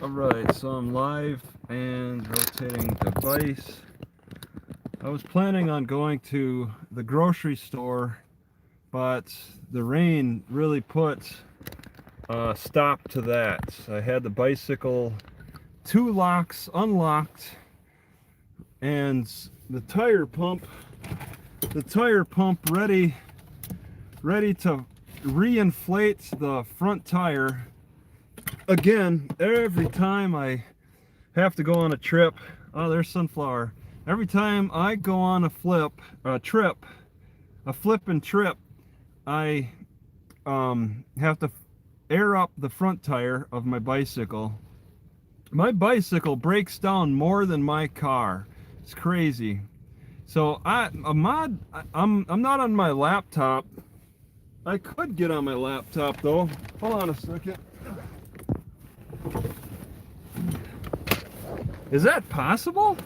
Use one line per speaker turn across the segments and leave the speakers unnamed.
Alright, so I'm live and rotating device. I was planning on going to the grocery store, but the rain really put a stop to that. I had the bicycle, two locks unlocked, and the tire pump ready to reinflate the front tire. Again, every time I have to go on a trip, oh, there's Sunflower. Every time I go on a flip and trip, I have to air up the front tire of my bicycle. My bicycle breaks down more than my car. It's crazy. So I'm not on my laptop. I could get on my laptop though. Hold on a second. Is that possible?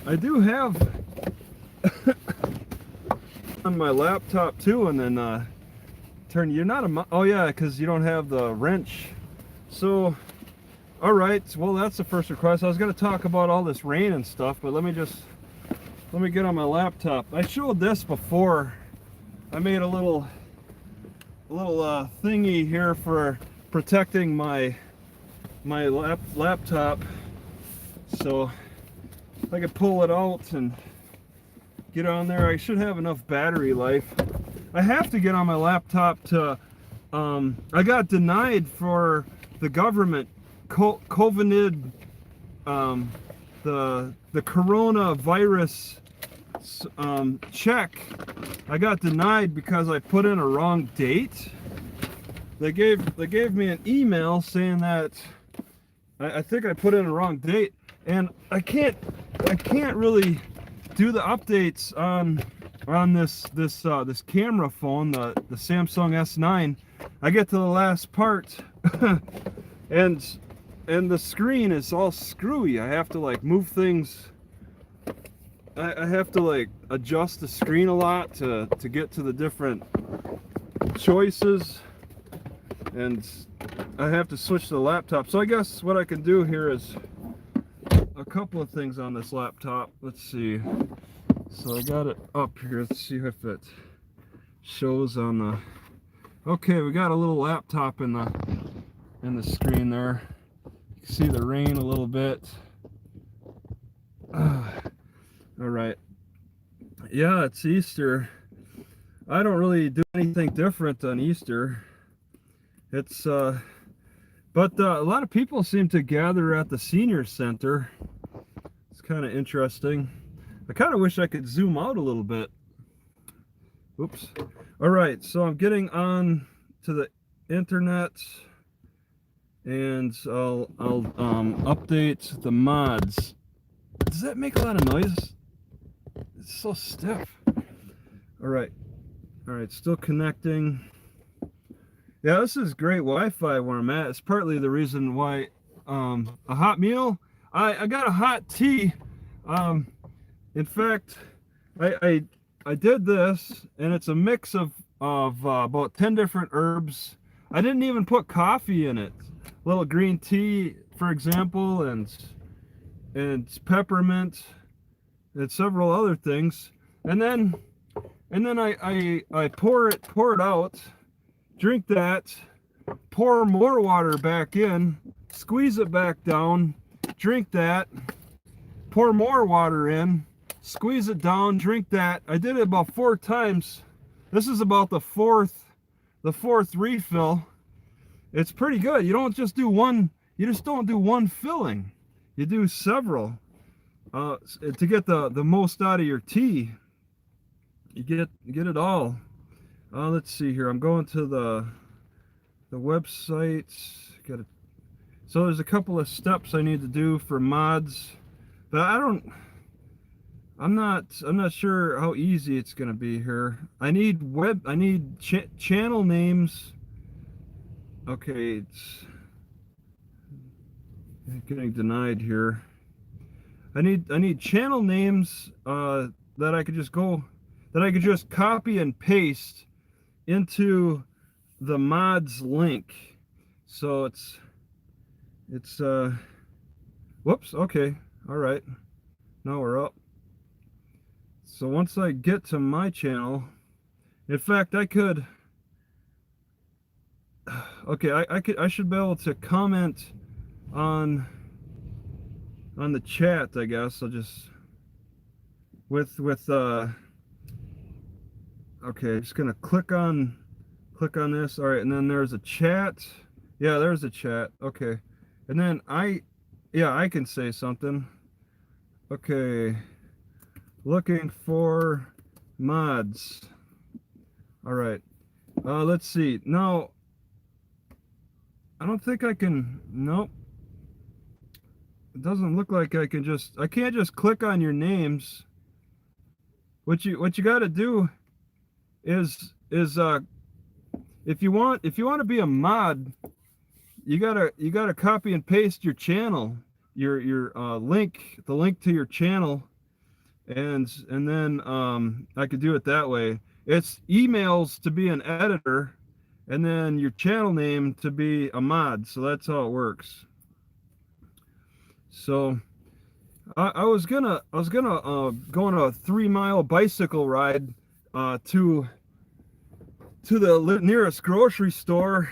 I do have on my laptop too, and then you're not a, oh yeah, because you don't have the wrench. So, all right, well that's the first request. I was going to talk about all this rain and stuff, but let me get on my laptop. I showed this before. I made a little thingy here for protecting my laptop, so I could pull it out and get on there. I should have enough battery life. I have to get on my laptop to I got denied for the government COVID the coronavirus check. I got denied because I put in a wrong date. They gave me an email saying that I think I put in a wrong date, and I can't really do the updates on this camera phone, the Samsung S9. I get to the last part and the screen is all screwy. I have to like move things. I have to like adjust the screen a lot to get to the different choices, and I have to switch to the laptop. So I guess what I can do here is a couple of things on this laptop. Let's see. So I got it up here. Let's see if it shows on the. Okay, we got a little laptop in the screen there. You can see the rain a little bit. All right. Yeah, it's Easter. I don't really do anything different on Easter. It's but a lot of people seem to gather at the senior center. It's kind of interesting. I kind of wish I could zoom out a little bit. Oops. All right, so I'm getting on to the internet, and I'll update the mods. Does that make a lot of noise? It's so stiff. All right, still connecting. Yeah, this is great Wi-Fi where I'm at. It's partly the reason why a hot meal. I got a hot tea. In fact, I did this, and it's a mix of about 10 different herbs. I didn't even put coffee in it. A little green tea, for example, and peppermint, and several other things. And then I pour it out. Drink that, pour more water back in, squeeze it back down, drink that, pour more water in, squeeze it down, drink that. I did it about 4 times. This is about the fourth refill. It's pretty good. You don't just do one, you just don't do one filling. You do several to get the most out of your tea. You get it all. Let's see here. I'm going to the website. So there's a couple of steps I need to do for mods, but I'm not sure how easy it's going to be here. I need channel names. Okay, it's getting denied here. I need channel names that I could just copy and paste into the mods link. So It's whoops, okay, all right, now we're up. So once I get to my channel, in fact, I could, okay, I should be able to comment on the chat, I guess. I'll just with okay, just gonna click on this. All right, and then there's a chat. Yeah, there's a chat. Okay, and then yeah, I can say something. Okay, looking for mods. All right, let's see. Now, I don't think I can. Nope. It doesn't look like I can just. I can't just click on your names. What you got to do is if you want to be a mod, you gotta copy and paste your channel, your link, the link to your channel, and then I could do it that way. It's emails to be an editor, and then your channel name to be a mod. So that's how it works. So I was gonna go on a 3-mile bicycle ride to the nearest grocery store,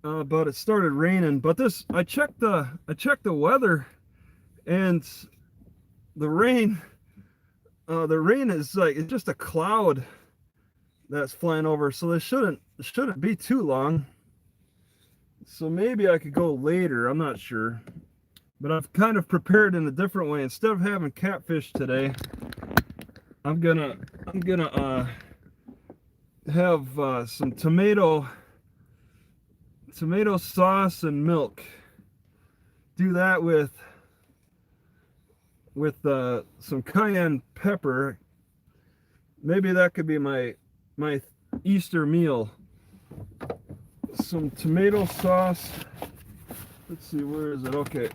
but it started raining. But I checked the weather, and the rain is like, it's just a cloud that's flying over, so this shouldn't be too long. So maybe I could go later, I'm not sure. But I've kind of prepared in a different way. Instead of having catfish today, I'm gonna have some tomato sauce and milk. Do that with some cayenne pepper. Maybe that could be my Easter meal. Some tomato sauce. Let's see, where is it? Okay.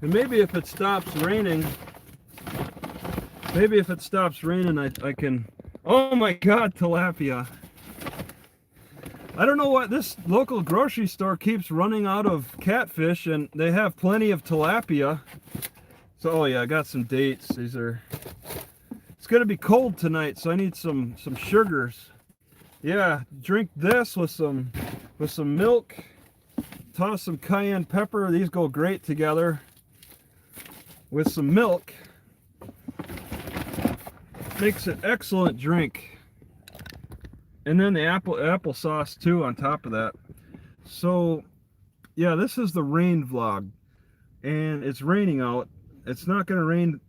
And maybe if it stops raining, I can, oh my God, tilapia. I don't know what, this local grocery store keeps running out of catfish, and they have plenty of tilapia. So, oh yeah, I got some dates. These are, it's gonna be cold tonight, so I need some sugars. Yeah, drink this with some milk. Toss some cayenne pepper. These go great together with some milk. Makes an excellent drink. And then the apple sauce too on top of that. So yeah, this is the rain vlog, and it's raining out. It's not going to rain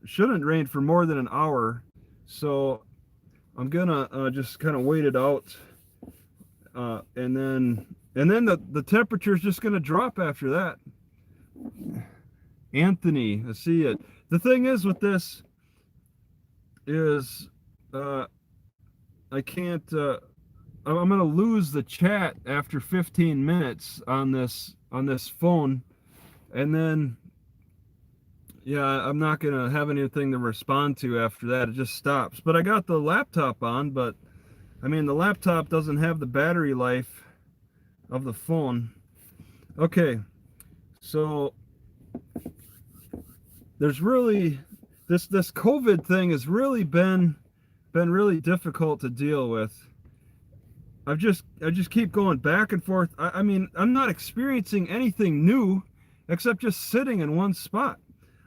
shouldn't rain for more than an hour. So I'm gonna just kind of wait it out, and then the temperature is just gonna drop after that. Anthony, I see it. The thing is with this is I can't. I'm gonna lose the chat after 15 minutes on this phone, and then yeah, I'm not gonna have anything to respond to after that. It just stops. But I got the laptop on, but I mean the laptop doesn't have the battery life of the phone. Okay, so there's really this COVID thing has really been really difficult to deal with. I just keep going back and forth. I mean, I'm not experiencing anything new except just sitting in one spot.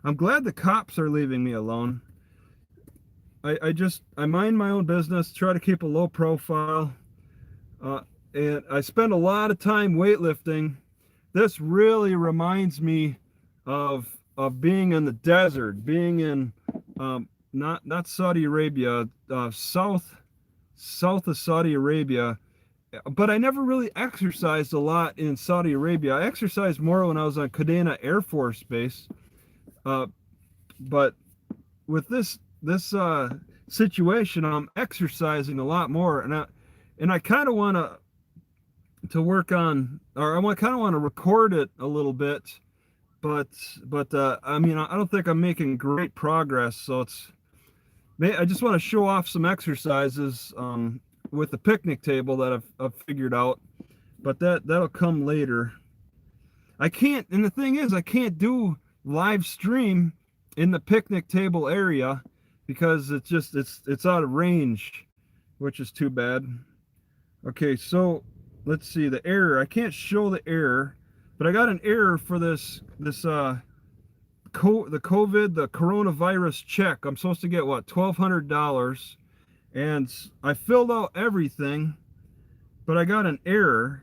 I'm glad the cops are leaving me alone. I mind my own business, try to keep a low profile, and I spend a lot of time weightlifting. This really reminds me of being in the desert, being in not Saudi Arabia, south of Saudi Arabia. But I never really exercised a lot in Saudi Arabia. I exercised more when I was on Kadena Air Force Base. But with this situation, I'm exercising a lot more, and I kind of want to work on, or I kind of want to record it a little bit, but I mean, I don't think I'm making great progress. So I just want to show off some exercises. with the picnic table that I've figured out, but that'll come later. I can't, and the thing is, I can't do live stream in the picnic table area because it's out of range, which is too bad. Okay, so let's see the error. I can't show the error, but I got an error for the coronavirus check. I'm supposed to get what, $1,200, and I filled out everything, but I got an error,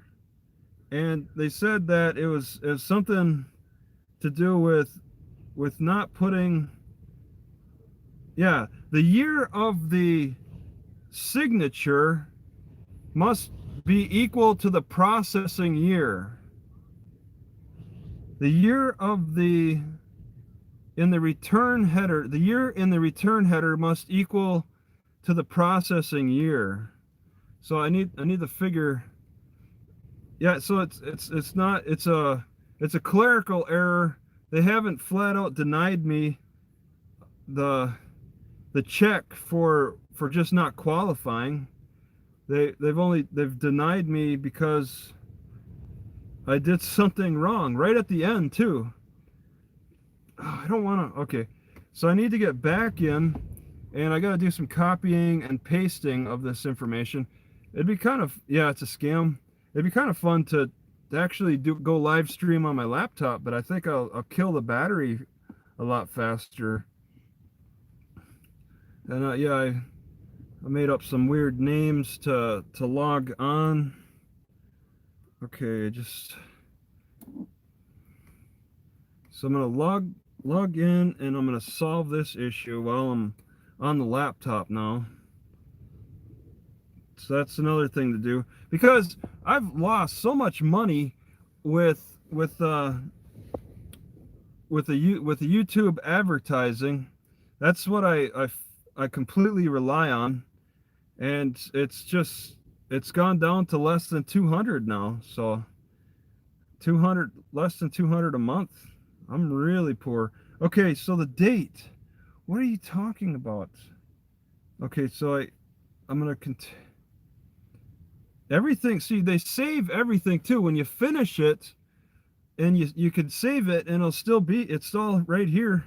and they said that it was something to do with not putting, yeah, the year of the signature must be equal to the processing year. The year of the in the return header, the year in the return header must equal to the processing year. So I need to figure. Yeah, so it's not, it's a clerical error. They haven't flat out denied me the check for just not qualifying. They've denied me because I did something wrong right at the end too. Oh, I don't want to. Okay, so I need to get back in, and I got to do some copying and pasting of this information. It'd be kind of, yeah, it's a scam. It'd be kind of fun to actually go live stream on my laptop, but I think I'll kill the battery a lot faster. And yeah, I made up some weird names to log on. Okay, so I'm gonna log in, and I'm gonna solve this issue while I'm on the laptop now. So that's another thing to do, because I've lost so much money with the YouTube advertising. That's what I completely rely on, and it's gone down to less than 200 now. So 200, less than 200 a month. I'm really poor. Okay, so the date. What are you talking about? Okay, so I'm gonna continue. Everything, see, they save everything too. When you finish it, and you can save it, and it's all right here.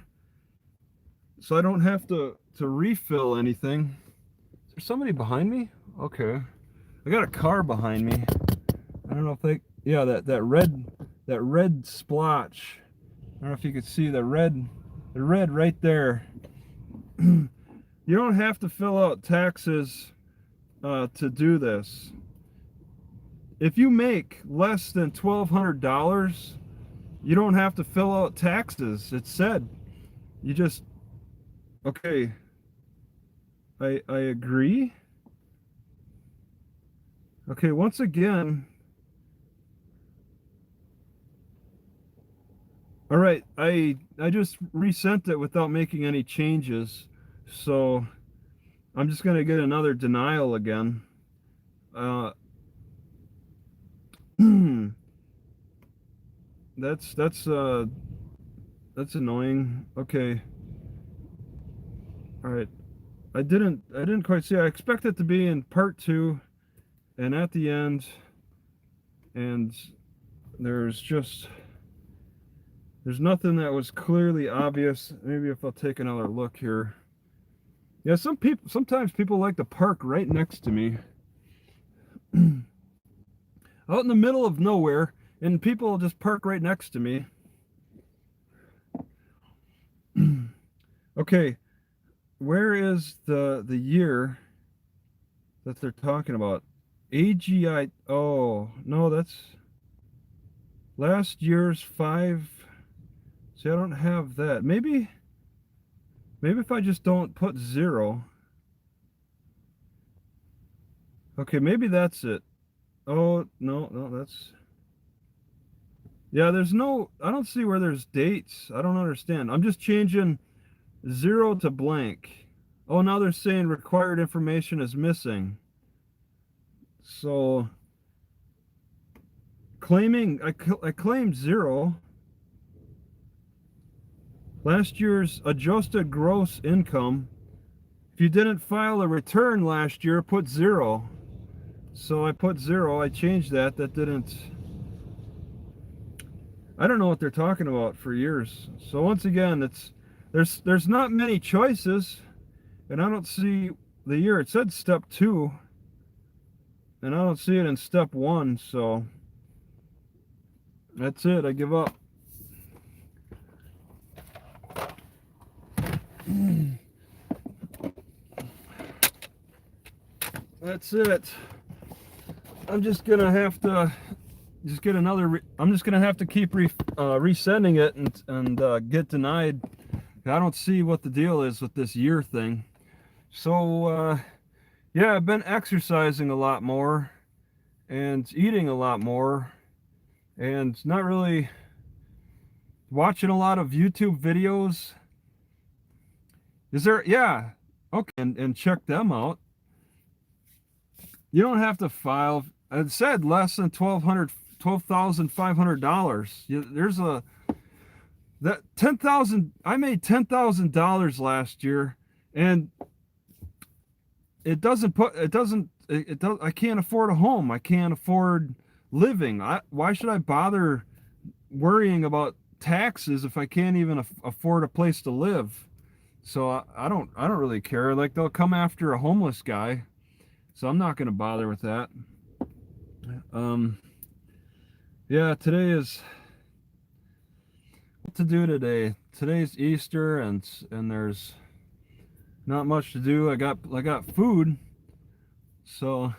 So I don't have to refill anything. Is there somebody behind me? Okay. I got a car behind me. I don't know if yeah, that red splotch. I don't know if you could see the red right there. You don't have to fill out taxes to do this. If you make less than $1,200, you don't have to fill out taxes. It said, you just, okay, I agree. Okay, once again, all right, I just resent it without making any changes, so I'm just gonna get another denial again. That's annoying. Okay. All right. I didn't quite see. I expect it to be in part 2 and at the end, and there's nothing that was clearly obvious. Maybe if I'll take another look here. Yeah, sometimes people like to park right next to me. Out in the middle of nowhere, and people just park right next to me. Okay, where is the year that they're talking about? AGI. Oh no, that's last year's 5. See, I don't have that. Maybe if I just don't put 0. Okay, maybe that's it. Oh, no, that's... Yeah, there's no... I don't see where there's dates. I don't understand. I'm just changing 0 to blank. Oh, now they're saying required information is missing. So... I claimed 0. Last year's adjusted gross income. If you didn't file a return last year, put 0. So I put 0. I changed that. That didn't. I don't know what they're talking about for years. So once again, there's not many choices, and I don't see the year. It said step 2, and I don't see it in step 1. So that's it. I give up. That's it. I'm just gonna have to get another. I'm just gonna have to keep resending it and get denied. I don't see what the deal is with this year thing. So yeah, I've been exercising a lot more and eating a lot more and not really watching a lot of YouTube videos. Is there? Yeah. Okay, and check them out. You don't have to file. It said less than $12,500. There's a that 10,000. I made $10,000 last year, and it doesn't put. It doesn't. It does. I can't afford a home. I can't afford living. Why should I bother worrying about taxes if I can't even afford a place to live? So I don't really care. Like, they'll come after a homeless guy, so I'm not going to bother with that. Yeah, today is what to do today. Today's Easter, and there's not much to do. I got food, so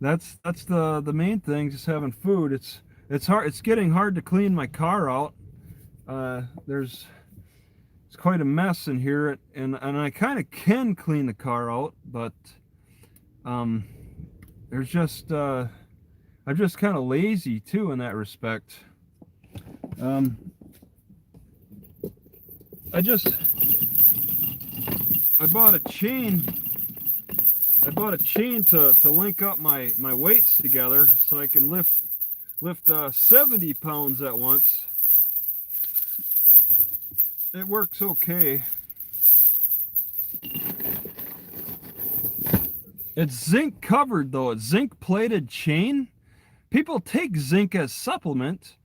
that's the main thing. Just having food. It's hard. It's getting hard to clean my car out. It's quite a mess in here, and I kind of can clean the car out, but there's just I'm just kind of lazy too in that respect. I bought a chain. I bought a chain to link up my weights together so I can lift 70 pounds at once. It works okay. It's zinc covered though. It's zinc plated chain. People take zinc as supplement.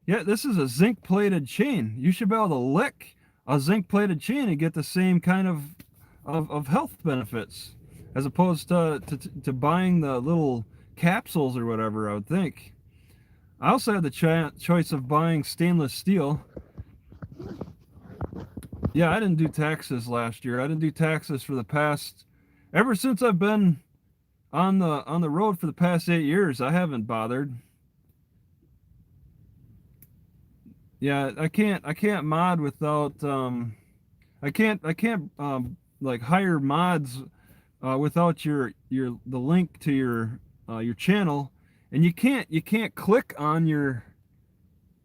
Yeah, this is a zinc plated chain. You should be able to lick a zinc plated chain and get the same kind of health benefits as opposed to buying the little capsules or whatever, I would think. I also had the choice of buying stainless steel. Yeah, I didn't do taxes last year. I didn't do taxes for the past, ever since I've been on the road for the past 8 years. I haven't bothered. Yeah, I can't mod without I can't like hire mods without the link to your channel, and you can't click on your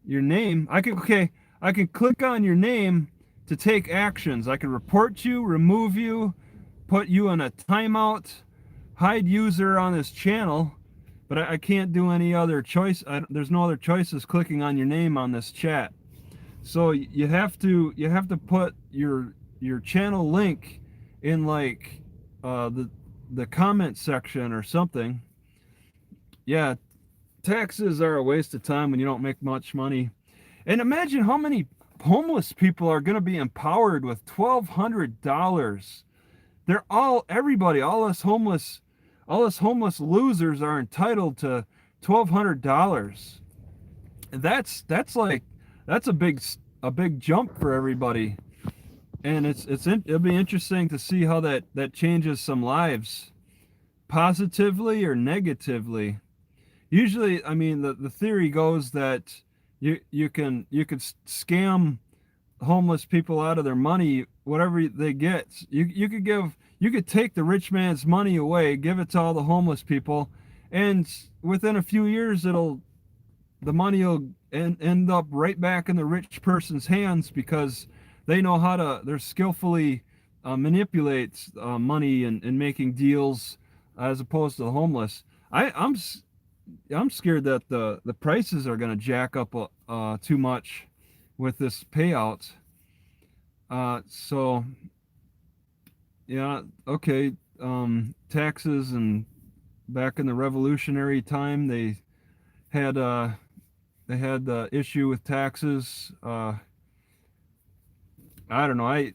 name. I can click on your name to take actions. I can report you, remove you, put you in a timeout, hide user on this channel, but I can't do any other choice. There's no other choices clicking on your name on this chat. So you have to put your channel link in like the comment section or something. Yeah, taxes are a waste of time when you don't make much money. And imagine how many homeless people are going to be empowered with $1,200. They're all us homeless losers are entitled to $1,200. That's a big jump for everybody, and it'll be interesting to see how that changes some lives, positively or negatively. Usually, I mean, the theory goes that you could scam homeless people out of their money, whatever they get. You could take the rich man's money away, give it to all the homeless people, and within a few years the money will end up right back in the rich person's hands, because they're skillfully manipulate money and making deals, as opposed to the homeless. I'm scared that the prices are going to jack up too much with this payout. So yeah, okay, taxes and back in the Revolutionary time. Had they had the issue with taxes. I don't know.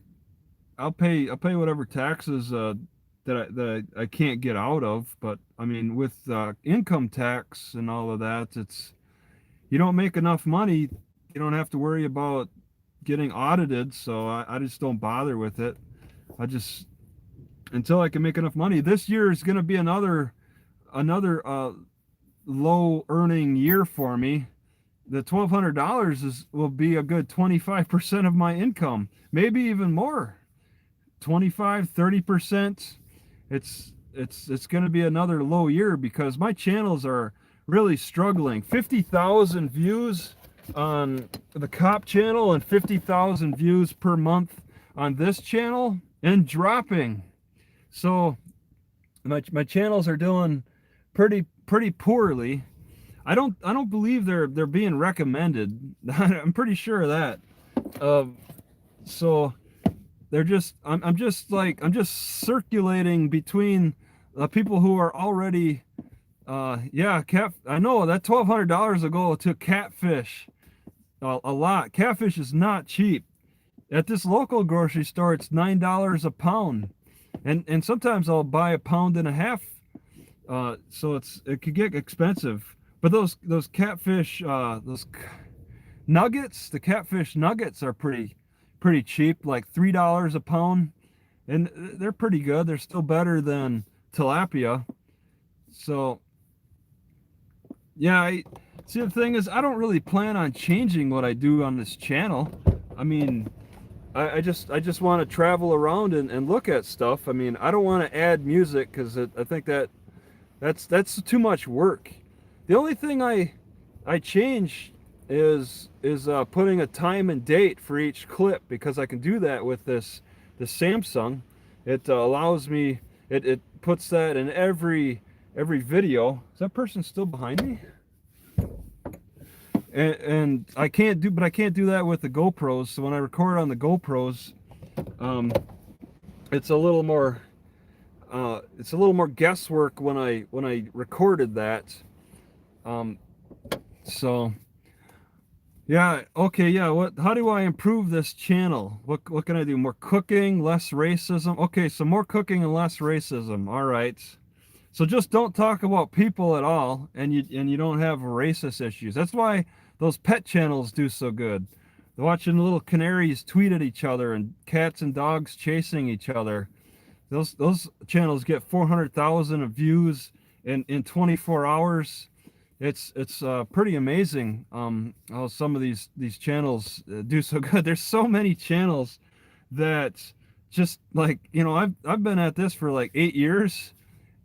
I'll pay whatever taxes that I can't get out of. But I mean, with income tax and all of that, it's you don't make enough money, you don't have to worry about getting audited. So I just don't bother with it. I just until I can make enough money. This year is going to be another low earning year for me. The $1,200 will be a good 25% of my income, maybe even more. 25, 30%. It's going to be another low year because my channels are really struggling. 50,000 views on the Cop channel and 50,000 views per month on this channel and dropping. So my channels are doing pretty poorly. I don't believe they're being recommended. I'm pretty sure of that. So they're just I'm just circulating between people who are already yeah, I know that $1,200 will go to catfish a lot. Catfish is not cheap. At this local grocery store, it's $9 a pound, and sometimes I'll buy a pound and a half. So it could get expensive. But those catfish those nuggets, the catfish nuggets are pretty cheap, like $3 a pound, and they're pretty good. They're still better than tilapia. So yeah, see, the thing is, I don't really plan on changing what I do on this channel. I mean, I just want to travel around and look at stuff. I mean, I don't want to add music because I think that's too much work. The only thing I change is putting a time and date for each clip, because I can do that with the Samsung. It allows me, it puts that in every video. Is that person still behind me? And I can't do that with the GoPros. So when I record on the GoPros, it's a little more guesswork when I recorded that. So yeah, okay, yeah. How do I improve this channel? What can I do? More cooking, less racism. Okay, so more cooking and less racism. All right. So just don't talk about people at all, and you don't have racist issues. That's why those pet channels do so good. They're watching little canaries tweet at each other and cats and dogs chasing each other. Those channels get 400,000 views in 24 hours. It's pretty amazing how some of these channels do so good. There's so many channels that just, like, you know, I've been at this for like 8 years,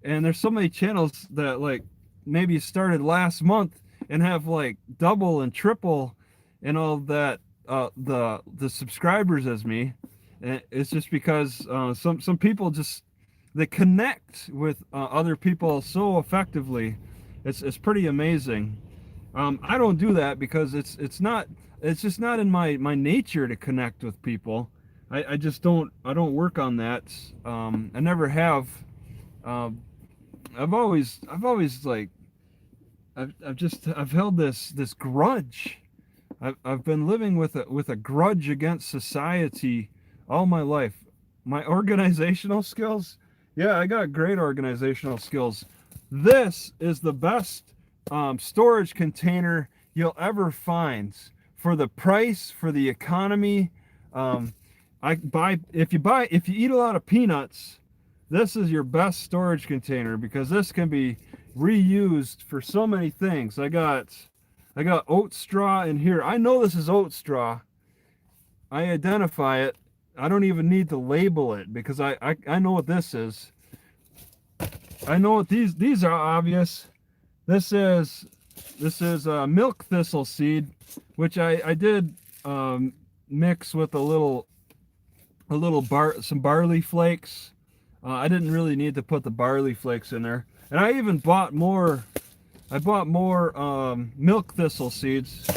and there's so many channels that like maybe started last month and have like double and triple and all that the subscribers as me. And it's just because some people just, they connect with other people so effectively. It's pretty amazing. I don't do that because it's just not in my nature to connect with people. I just don't work on that. I never have. I've always like I've held this grudge. I've been living with a grudge against society all my life. My organizational skills, yeah, I got great organizational skills. This is the best storage container you'll ever find for the price, for the economy. If you eat a lot of peanuts, this is your best storage container, because this can be reused for so many things. I got oat straw in here. I know this is oat straw. I identify it. I don't even need to label it because I know what this is. I know what these are obvious. This is milk thistle seed, which I did mix with some barley flakes. I didn't really need to put the barley flakes in there, and I even bought more. I bought more milk thistle seeds.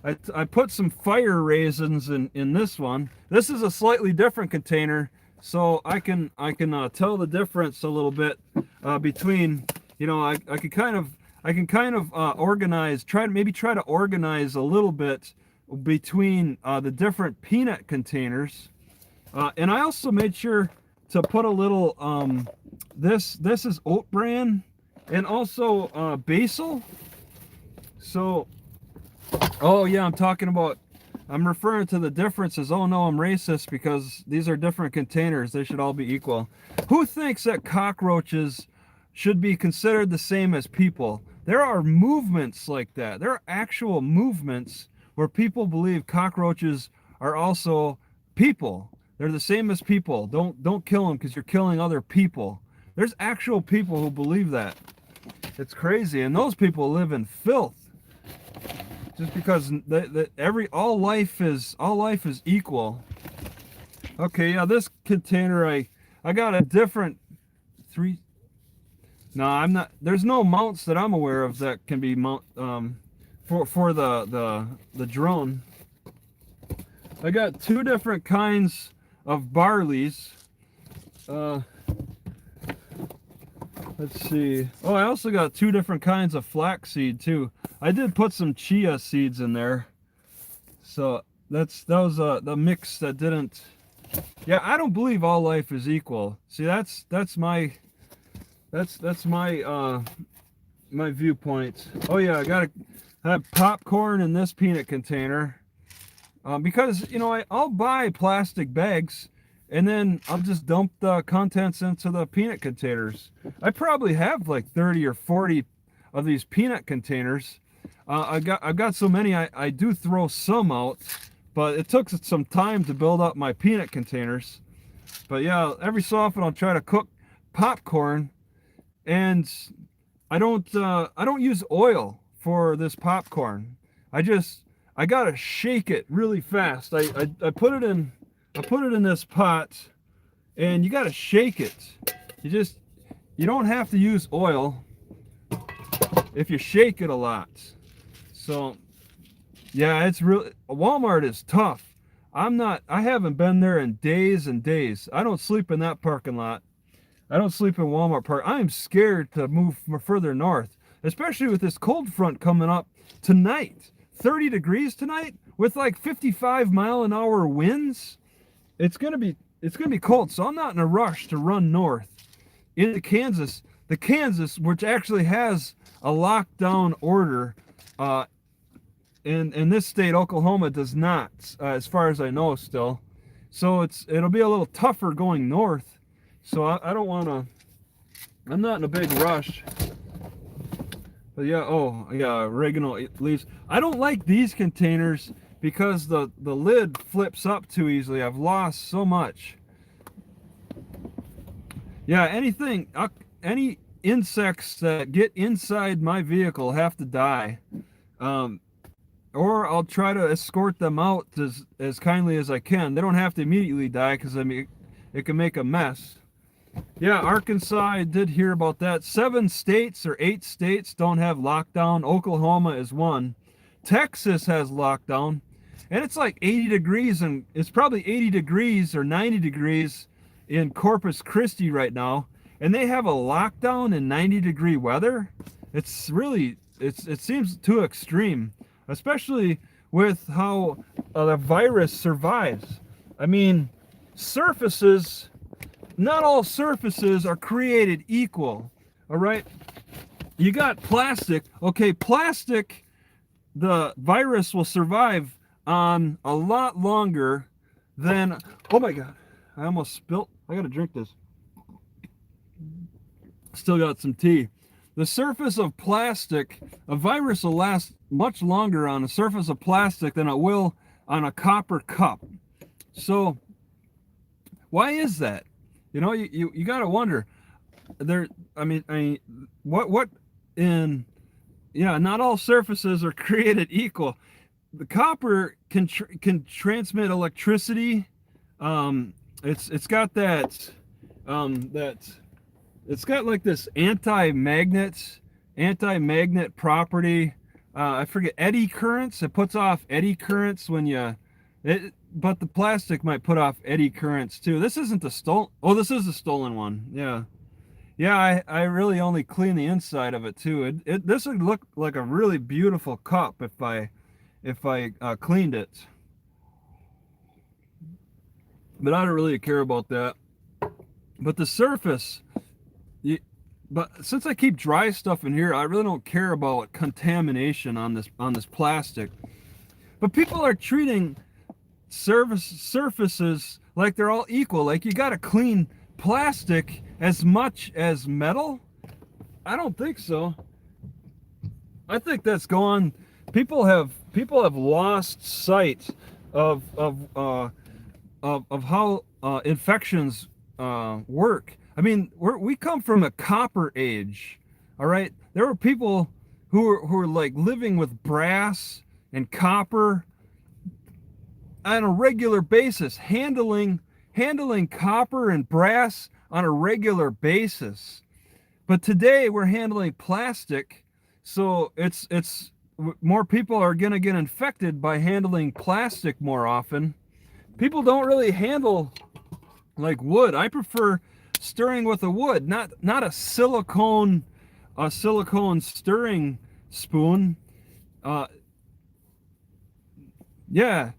I put some fire raisins in this one. This is a slightly different container, so I can tell the difference a little bit between you know, I can kind of organize, try to organize a little bit between the different peanut containers. And I also made sure to put a little, this is oat bran and also basil. So, oh yeah, I'm referring to the differences. Oh no, I'm racist because these are different containers. They should all be equal. Who thinks that cockroaches should be considered the same as people? There are movements like that. There are actual movements where people believe cockroaches are also people. They're the same as people. Don't kill them because you're killing other people. There's actual people who believe that. It's crazy, and those people live in filth. Just because all life is equal. Okay, yeah, this container I got a different three. No, I'm not. There's no mounts that I'm aware of that can be mount for the drone. I got 2 different kinds of barleys. Let's see. Oh, I also got 2 different kinds of flaxseed too. I did put some chia seeds in there. So that was the mix that didn't. Yeah, I don't believe all life is equal. See, that's my my viewpoint. Oh yeah, I gotta have popcorn in this peanut container. Because, you know, I'll buy plastic bags and then I'll just dump the contents into the peanut containers. I probably have like 30 or 40 of these peanut containers. I've got so many, I do throw some out, but it took some time to build up my peanut containers. But yeah, every so often I'll try to cook popcorn, and I don't use oil for this popcorn. I gotta shake it really fast. I put it in this pot, and you gotta shake it. You don't have to use oil if you shake it a lot. So yeah, it's really, Walmart is tough. I haven't been there in days and days. I don't sleep in that parking lot. I don't sleep in Walmart Park. I'm scared to move further north, especially with this cold front coming up tonight. 30 degrees tonight with like 55-mile-an-hour winds. It's gonna be cold, so I'm not in a rush to run north into Kansas. The Kansas, which actually has a lockdown order, in this state, Oklahoma does not, as far as I know still. So it'll be a little tougher going north. So I don't want to. I'm not in a big rush. But yeah, oh yeah, oregano leaves. I don't like these containers because the lid flips up too easily. I've lost so much. Yeah, any insects that get inside my vehicle have to die. Or I'll try to escort them out as kindly as I can. They don't have to immediately die because I mean it can make a mess. Yeah, Arkansas, I did hear about that. 7 states or 8 states don't have lockdown. Oklahoma is one. Texas has lockdown. And it's like 80 degrees, and it's probably 80 degrees or 90 degrees in Corpus Christi right now. And they have a lockdown in 90-degree weather. It's really, it seems too extreme, especially with how the virus survives. I mean, surfaces... Not all surfaces are created equal, all right? You got plastic. Okay, plastic, the virus will survive on a lot longer than... Oh my God, I almost spilt. I gotta drink this. Still got some tea. The surface of plastic, a virus will last much longer on the surface of plastic than it will on a copper cup. So, why is that? You know, you got to wonder. What in, yeah, not all surfaces are created equal. The copper can transmit electricity. It's got that it's got like this anti-magnet property. I forget, eddy currents. It puts off eddy currents when you. But the plastic might put off eddy currents too. This isn't the stolen. Oh, this is the stolen one. Yeah, Yeah, I really only clean the inside of it too. This would look like a really beautiful cup if I cleaned it, but I don't really care about that. But the surface, you, but since I keep dry stuff in here, I really don't care about contamination on this plastic. But people are treating surfaces like they're all equal. Like you got to clean plastic as much as metal. I don't think so. I think that's gone. People have lost sight of how infections work. I mean, we come from a copper age. All right, there were people who were like living with brass and copper on a regular basis, handling copper and brass on a regular basis. But today we're handling plastic, so it's more people are going to get infected by handling plastic more often. People don't really handle like wood. I prefer stirring with a wood, not a silicone stirring spoon. Uh, yeah,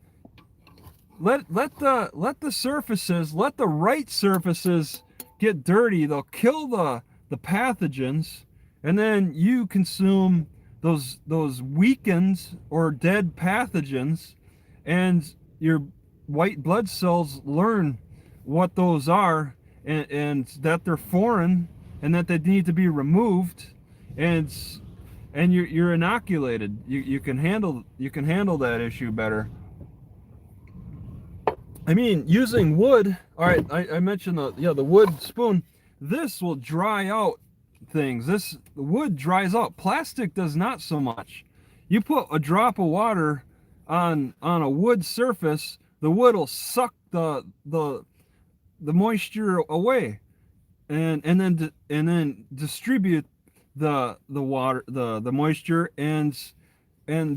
let the surfaces, let the right surfaces get dirty. They'll kill the pathogens, and then you consume those weakened or dead pathogens, and your white blood cells learn what those are, and that they're foreign and that they need to be removed, and you're inoculated. You can handle that issue better. I mean, using wood. All right, I mentioned the wood spoon. This will dry out things. The wood dries out. Plastic does not so much. You put a drop of water on a wood surface, the wood will suck the moisture away, and then distribute the water, the moisture, and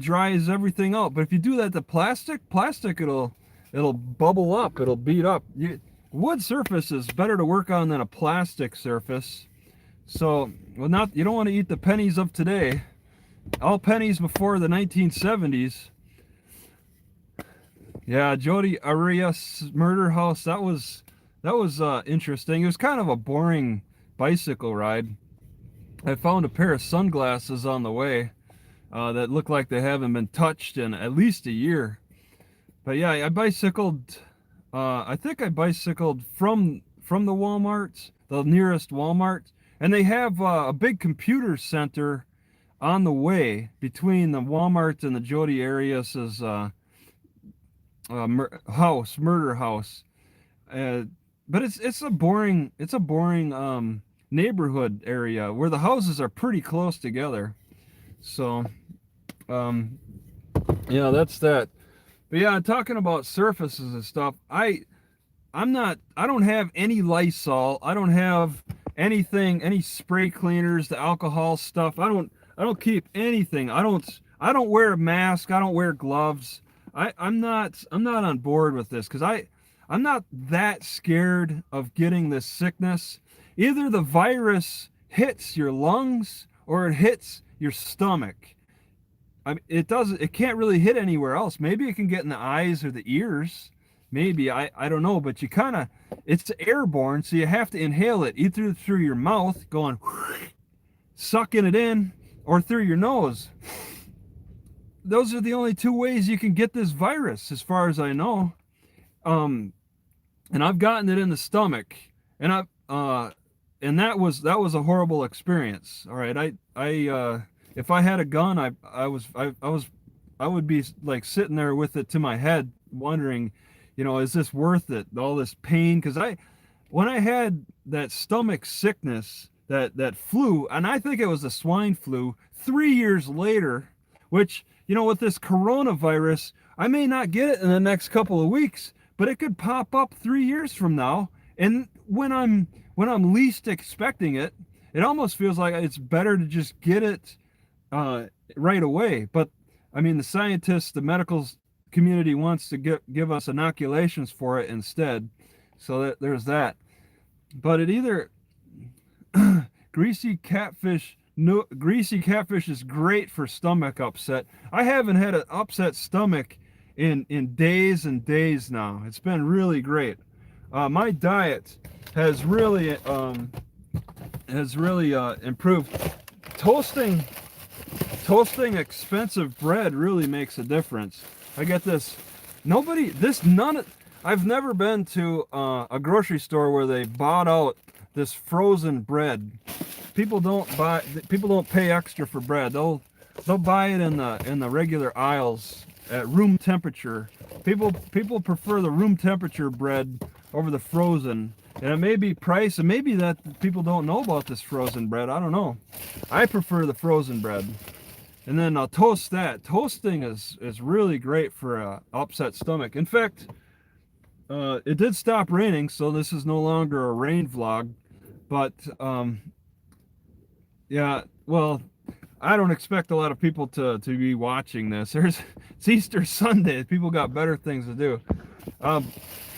dries everything out. But if you do that to plastic, it'll bubble up, it'll beat up. Wood surface is better to work on than a plastic surface. So, well, you don't want to eat the pennies of today. All pennies before the 1970s. Yeah, Jodi Arias murder house. That was interesting. It was kind of a boring bicycle ride. I found a pair of sunglasses on the way that look like they haven't been touched in at least a year. But yeah, I bicycled. I think I bicycled from the Walmart, the nearest Walmart, and they have a big computer center on the way between the Walmart and the Jodi Arias's murder house. But it's a boring neighborhood area where the houses are pretty close together. So yeah, that's that. But yeah, talking about surfaces and stuff, I don't have any Lysol. I don't have any spray cleaners, the alcohol stuff. I don't keep anything. I don't wear a mask. I don't wear gloves. I'm not on board with this, because I'm not that scared of getting this sickness. Either the virus hits your lungs or it hits your stomach. I mean, it can't really hit anywhere else. Maybe it can get in the eyes or the ears. Maybe, I don't know, but it's airborne, so you have to inhale it either through your mouth, going sucking it in, or through your nose. Those are the only two ways you can get this virus, as far as I know. And I've gotten it in the stomach, and that was a horrible experience. All right, if I had a gun, I would be like sitting there with it to my head, wondering, is this worth it? All this pain, because when I had that stomach sickness, that flu, and I think it was the swine flu, 3 years later, which, with this coronavirus, I may not get it in the next couple of weeks, but it could pop up 3 years from now, and when I'm least expecting it, it almost feels like it's better to just get it right away. But I mean, the scientists, the medical community wants to give us inoculations for it instead, so there's that. But it either greasy catfish. No, greasy catfish is great for stomach upset. I haven't had an upset stomach in days and days now. It's been really great. My diet has really improved. Toasting expensive bread really makes a difference. I get this. I've never been to a grocery store where they bought out this frozen bread. People don't pay extra for bread. They'll buy it in the regular aisles at room temperature. People prefer the room temperature bread over the frozen. And it may be price, and maybe that people don't know about this frozen bread. I don't know. I prefer the frozen bread. And then I'll toast that. Toasting is really great for a upset stomach. In fact, it did stop raining, so this is no longer a rain vlog. But yeah, well, I don't expect a lot of people to be watching this. It's Easter Sunday. People got better things to do.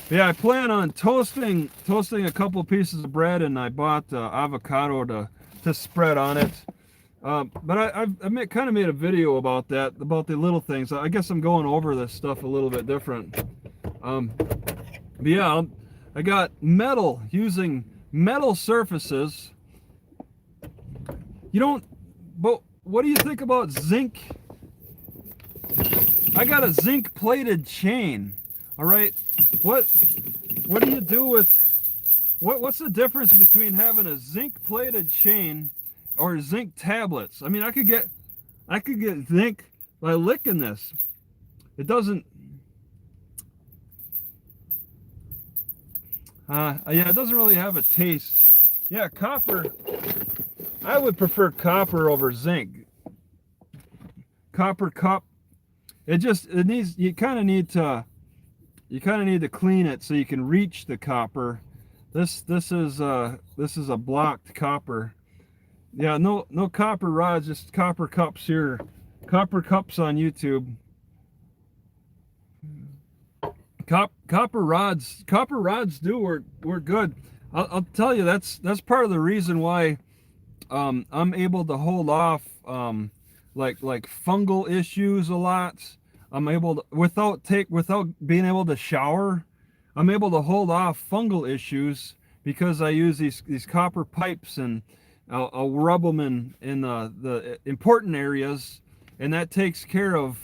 Yeah, I plan on toasting a couple pieces of bread, and I bought avocado to spread on it. But I kind of made a video about that, about the little things. I guess I'm going over this stuff a little bit different. But yeah, I got metal, using metal surfaces. But what do you think about zinc? I got a zinc plated chain. All right, what do you do with, what's the difference between having a zinc plated chain or zinc tablets? I mean, I could get zinc by licking this. It doesn't, yeah, it doesn't really have a taste. Yeah, copper, I would prefer copper over zinc. Copper cup, you kind of need to clean it so you can reach the copper. This is a blocked copper. Yeah, no copper rods, just copper cups here. Copper cups on YouTube. Copper rods do work good. I'll tell you, that's part of the reason why I'm able to hold off like fungal issues a lot. I'm able to, without being able to shower, I'm able to hold off fungal issues because I use these copper pipes, and I'll rub them in the important areas, and that takes care of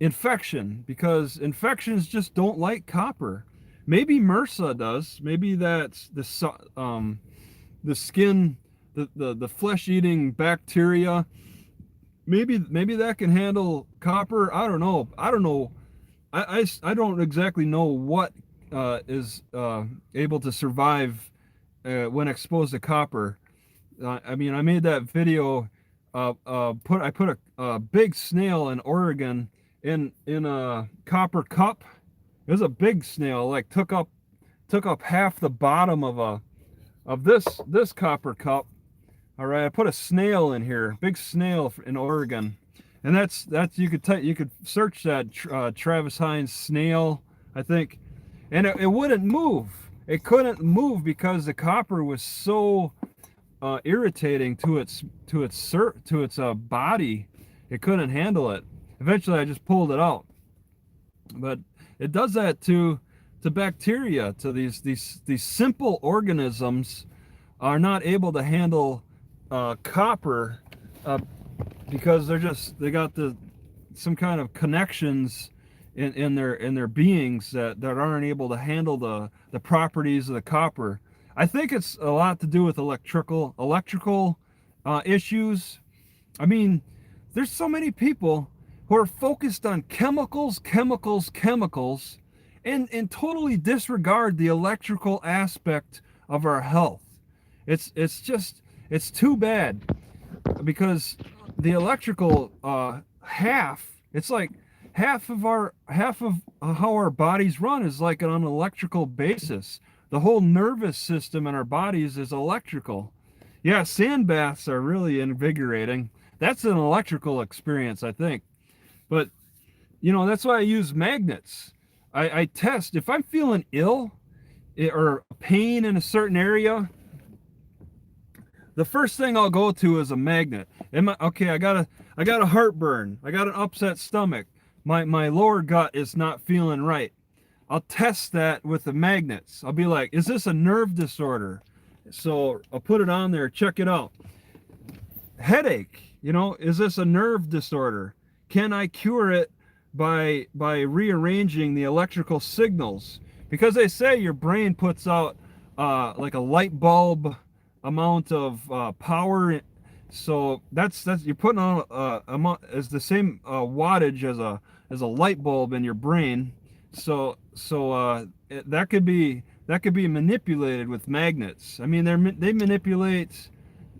infection, because infections just don't like copper. Maybe MRSA does. Maybe that's the skin, the flesh-eating bacteria. Maybe that can handle copper. I don't know. I don't exactly know what is able to survive when exposed to copper. I mean, I made that video. I put a big snail in Oregon in a copper cup. It was a big snail, like took up half the bottom of this copper cup. All right, I put a snail in here, big snail in Oregon, and that's you could search that Travis Hines snail, I think, and it wouldn't move. It couldn't move because the copper was so irritating to its body. It couldn't handle it. Eventually, I just pulled it out. But it does that to bacteria, to these simple organisms are not able to handle copper because they got some kind of connections in their beings that aren't able to handle the properties of the copper. I think it's a lot to do with electrical issues. I mean, there's so many people who are focused on chemicals, and totally disregard the electrical aspect of our health. It's too bad, because the electrical it's like half of how our bodies run is like on an electrical basis. The whole nervous system in our bodies is electrical. Yeah, sand baths are really invigorating. That's an electrical experience, I think. But that's why I use magnets. I test if I'm feeling ill or pain in a certain area. the first thing I'll go to is a magnet. Okay? I got a heartburn. I got an upset stomach. My lower gut is not feeling right. I'll test that with the magnets. I'll be like, is this a nerve disorder? So I'll put it on there, check it out. Headache, is this a nerve disorder? Can I cure it by rearranging the electrical signals? Because they say your brain puts out like a light bulb amount of power. So that's you're putting on amount as the same wattage as a light bulb in your brain. So that could be manipulated with magnets. I mean, they manipulate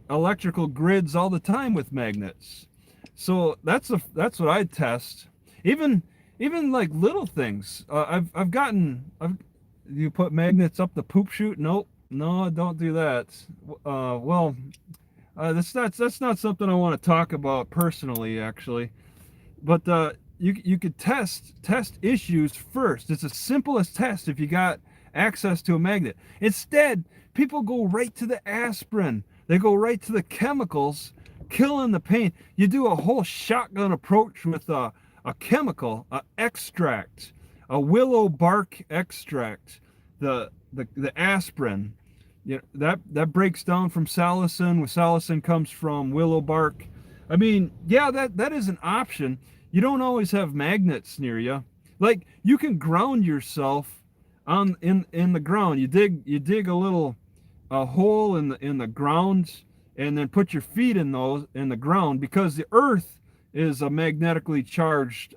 electrical grids all the time with magnets. So that's what I test. Even like little things. You put magnets up the poop chute? Nope. No, don't do that. That's not something I want to talk about personally, actually. But you could test issues first. It's the simplest test if you got access to a magnet. Instead, people go right to the aspirin. They go right to the chemicals, killing the pain. You do a whole shotgun approach with a chemical, an extract, a willow bark extract, the aspirin. That breaks down from salicin. With salicin comes from willow bark. I mean, yeah, that is an option. You don't always have magnets near you. Like, you can ground yourself in the ground. You dig a little hole in the ground, and then put your feet in the ground, because the earth is a magnetically charged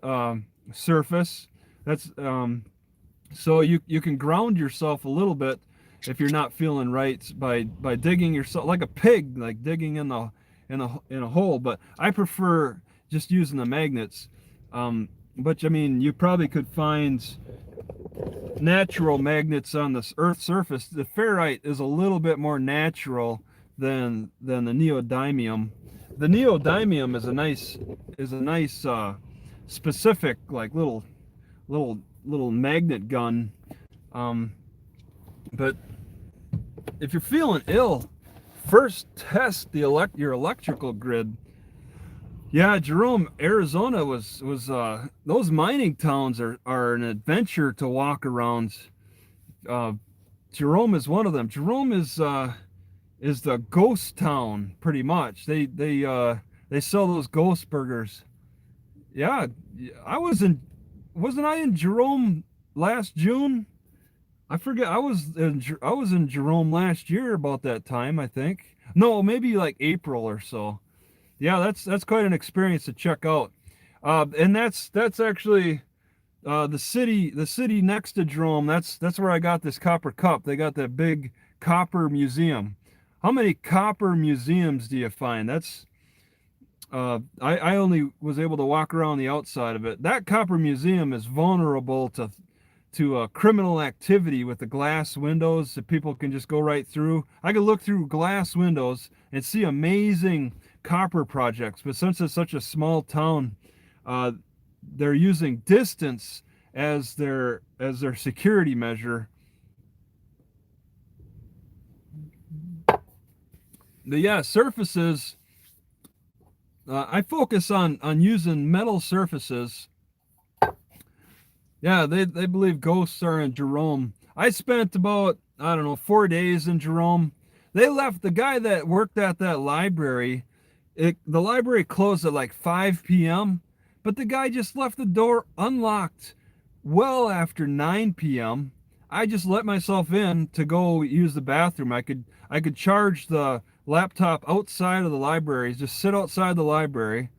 surface. That's so you can ground yourself a little bit if you're not feeling right by digging yourself like a pig, like digging in a hole. But I prefer just using the magnets. But I mean, you probably could find natural magnets on the Earth's surface. The ferrite is a little bit more natural than the neodymium. The neodymium is a nice specific, like little magnet gun. But if you're feeling ill, first test your electrical grid. Yeah, Jerome, Arizona was those mining towns are an adventure to walk around. Jerome is one of them. Jerome is the ghost town, pretty much. They sell those ghost burgers. Yeah, wasn't I in Jerome last June? I forget. I was in Jerome last year about that time, I think. No, maybe like April or so. Yeah, that's quite an experience to check out. And that's actually the city next to Jerome. That's where I got this copper cup. They got that big copper museum. How many copper museums do you find? That's I only was able to walk around the outside of it. That copper museum is vulnerable to criminal activity with the glass windows that people can just go right through. I could look through glass windows and see amazing copper projects, but since it's such a small town, they're using distance as their security measure. The surfaces. I focus on using metal surfaces. Yeah, they believe ghosts are in Jerome. I spent about, I don't know, 4 days in Jerome. They left the guy that worked at that library. The library closed at like 5 p.m., but the guy just left the door unlocked well after 9 p.m. I just let myself in to go use the bathroom. I could charge the laptop outside of the library, just sit outside the library,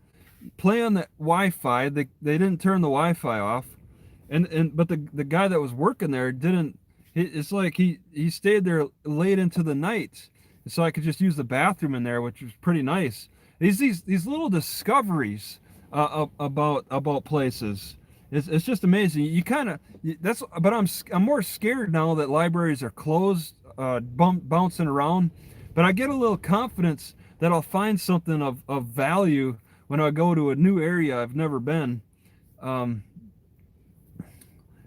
play on the Wi-Fi. They didn't turn the Wi-Fi off. But the guy that was working there didn't. It's like he stayed there late into the night, so I could just use the bathroom in there, which was pretty nice. These little discoveries about places. It's just amazing. You kind of but I'm more scared now that libraries are closed, bouncing around. But I get a little confidence that I'll find something of value when I go to a new area I've never been.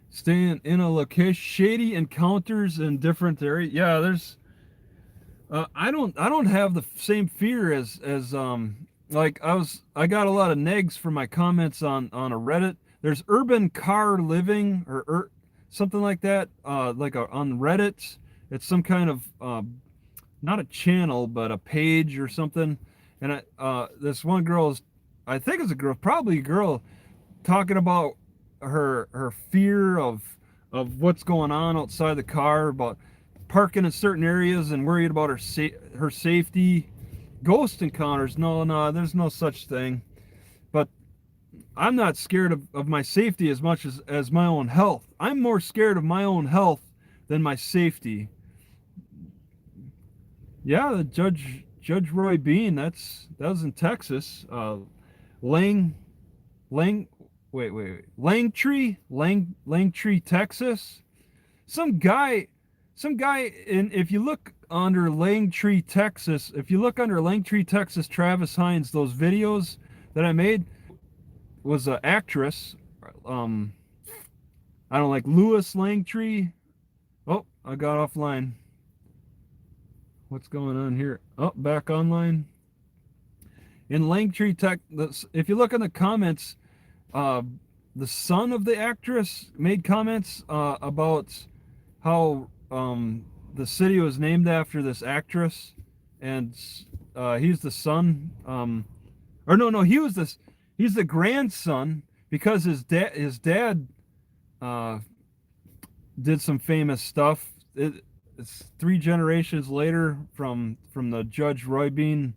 Staying in a location, shady encounters in different areas. Yeah, I don't have the same fear as like I got a lot of negs for my comments on a Reddit. There's urban car living or something like that. On Reddit, it's some kind of not a channel but a page or something. And this one girl is, I think it's a girl, probably a girl, talking about her fear of what's going on outside the car, about parking in certain areas and worried about her safety. Ghost encounters, no, there's no such thing. But I'm not scared of my safety as much as my own health. I'm more scared of my own health than my safety. Yeah, the Judge Roy Bean, that was in Texas. Lang Lang wait. Langtree, Texas. Some guy in if you look under Langtree, Texas, if you look under Langtree, Texas, Travis Hines, those videos that I made was an actress. Um I don't like Lewis Langtree. Oh, I got offline. What's going on here? Oh, back online. In Langtree Tech, if you look in the comments, uh, the son of the actress made comments about how the city was named after this actress, and he's the son. Or no, he's the grandson because his dad uh, did some famous stuff. It's three generations later from the Judge Roy Bean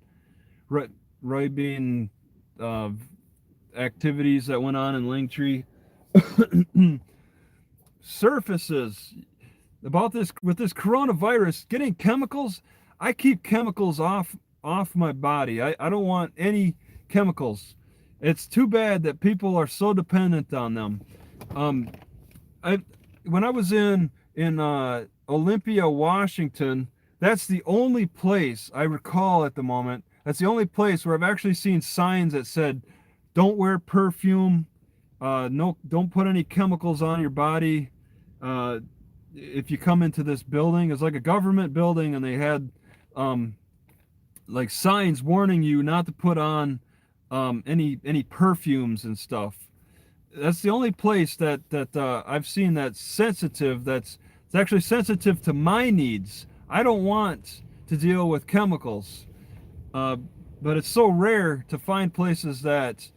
uh, activities that went on in Langtree. Surfaces about this with this coronavirus getting chemicals. I keep chemicals off my body. I don't want any chemicals. It's too bad that people are so dependent on them. um I when I was in Olympia, Washington, that's the only place I recall at the moment. That's the only place where I've actually seen signs that said, "Don't wear perfume. No, don't put any chemicals on your body. Uh, if you come into this building," it's like a government building, and they had um, like signs warning you not to put on any perfumes and stuff. That's the only place that I've seen that's sensitive. It's actually sensitive to my needs. I don't want to deal with chemicals, uh, but it's so rare to find places that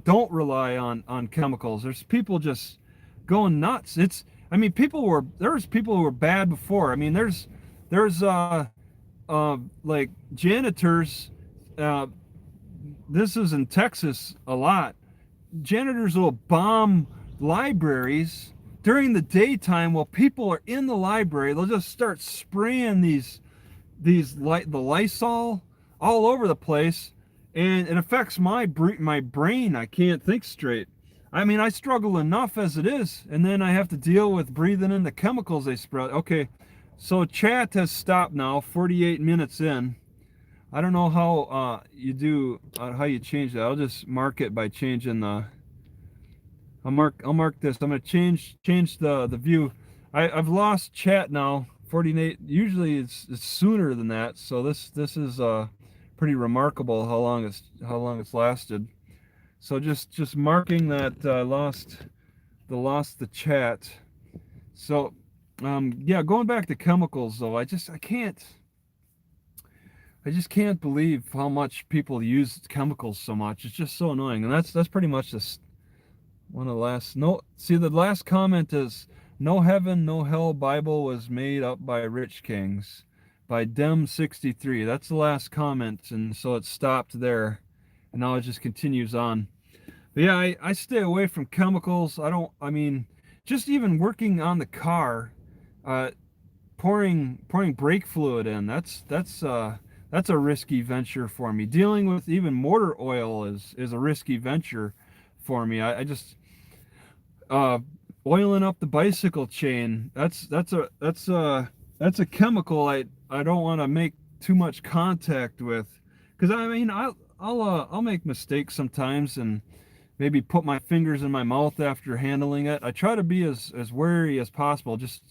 don't rely on chemicals. There's people just going nuts. I mean, there's people who were bad before. I mean, there's like janitors. Uh, this is in Texas a lot. Janitors will bomb libraries during the daytime while people are in the library. They'll just start spraying the Lysol all over the place, and it affects my brain. I can't think straight. I mean, I struggle enough as it is, and then I have to deal with breathing in the chemicals they spread. Okay, so chat has stopped now. 48 minutes in. I don't know how you change that. I'll just mark it by changing the. I'll mark this. I'm gonna change the view. I've lost chat now. 48. Usually it's sooner than that. So this is pretty remarkable how long it's lasted. So just marking that lost the chat. So yeah, going back to chemicals though, I just can't believe how much people use chemicals so much. It's just so annoying. And that's pretty much this one of the last. No, see, the last comment is, "No heaven, no hell Bible was made up by rich kings," by Dem63. That's the last comment, and so it stopped there. And now it just continues on. But yeah, I stay away from chemicals. I mean, just even working on the car, uh, pouring brake fluid in, that's a risky venture for me. Dealing with even motor oil is a risky venture for me. I just uh, oiling up the bicycle chain. That's a chemical I don't want to make too much contact with, because I mean I'll make mistakes sometimes and maybe put my fingers in my mouth after handling it. I try to be as wary as possible. Just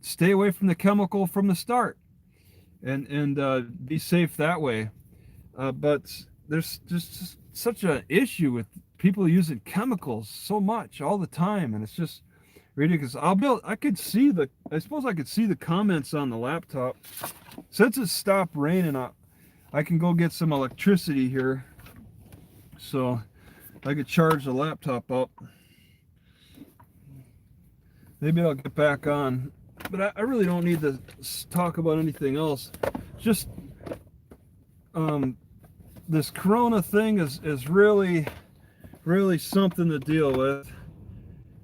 stay away from the chemical from the start. and be safe that way. But there's just such an issue with people using chemicals so much all the time, and it's just ridiculous. I suppose I could see the comments on the laptop. Since it stopped raining, I can go get some electricity here, so I could charge the laptop up. Maybe I'll get back on, but I really don't need to talk about anything else. Just this corona thing is really something to deal with.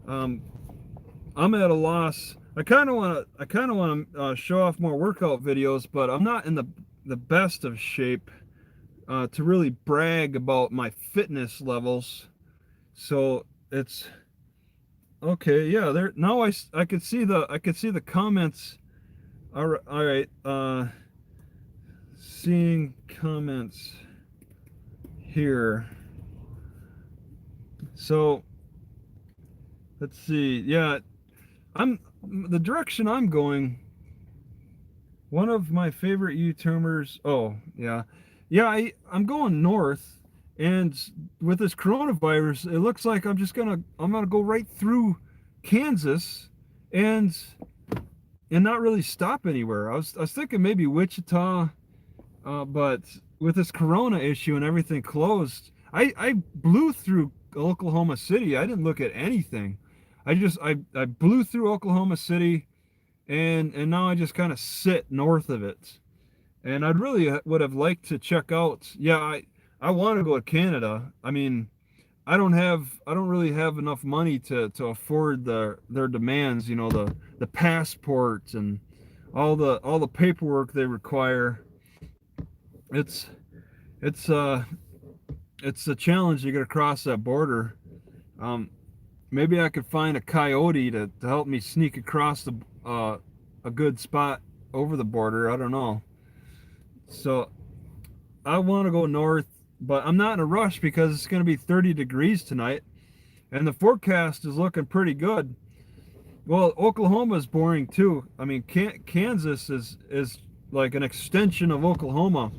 I'm at a loss. I kind of want to show off more workout videos, but I'm not in the best of shape to really brag about my fitness levels. So it's okay. Yeah, there now I could see the comments. All right. Seeing comments here. So let's see. Yeah, the direction I'm going. One of my favorite YouTubers. Oh yeah, yeah. I'm going north, and with this coronavirus, it looks like I'm gonna go right through Kansas, and not really stop anywhere. I was thinking maybe Wichita, but with this corona issue and everything closed, I blew through Oklahoma City. I didn't look at anything. I blew through Oklahoma City, and now I just kind of sit north of it. And I'd really would have liked to check out. Yeah, I want to go to Canada. I mean, I don't really have enough money to afford their demands, you know, the passport and all the paperwork they require. It's it's a challenge to get across that border. Maybe I could find a coyote to help me sneak across a good spot over the border. I don't know. So I want to go north, but I'm not in a rush because it's going to be 30 degrees tonight, and the forecast is looking pretty good. Well, Oklahoma is boring too. I mean, Kansas is like an extension of Oklahoma.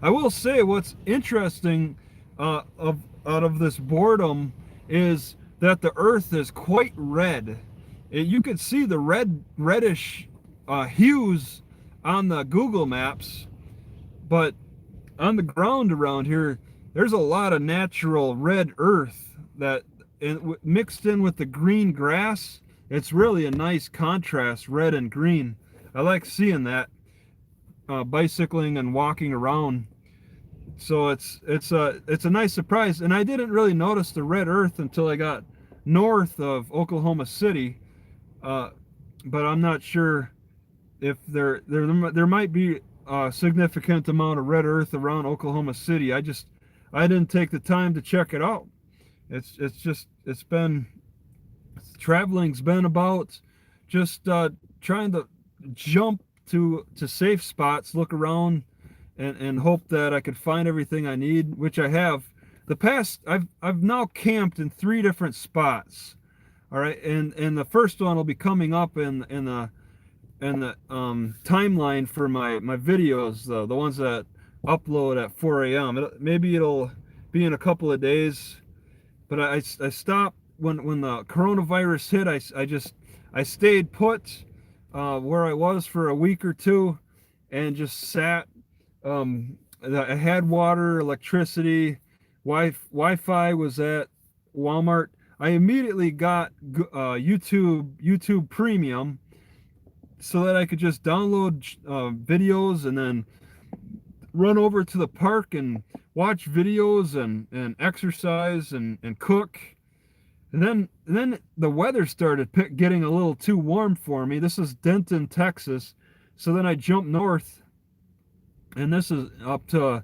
I will say what's interesting out of this boredom is that the earth is quite red. You could see the reddish hues on the Google Maps, but on the ground around here, there's a lot of natural red earth that mixed in with the green grass. It's really a nice contrast, red and green. I like seeing that bicycling and walking around. So it's a nice surprise, and I didn't really notice the red earth until I got north of Oklahoma City, but I'm not sure if there might be a significant amount of red earth around Oklahoma City. I didn't take the time to check it out. Traveling's been about just trying to jump to safe spots, look around, and hope that I could find everything I need, which I have. I've now camped in 3 different spots. All right, and the first one will be coming up in the timeline for my videos, the ones that upload at 4 a.m. Maybe it'll be in a couple of days, but I stopped when the coronavirus hit. I stayed put where I was for a week or two, and just sat. I had water, electricity, Wi-Fi was at Walmart. I immediately got YouTube Premium so that I could just download videos and then run over to the park and watch videos and exercise and cook. And then the weather started getting a little too warm for me. This is Denton, Texas. So then I jumped north, and this is up to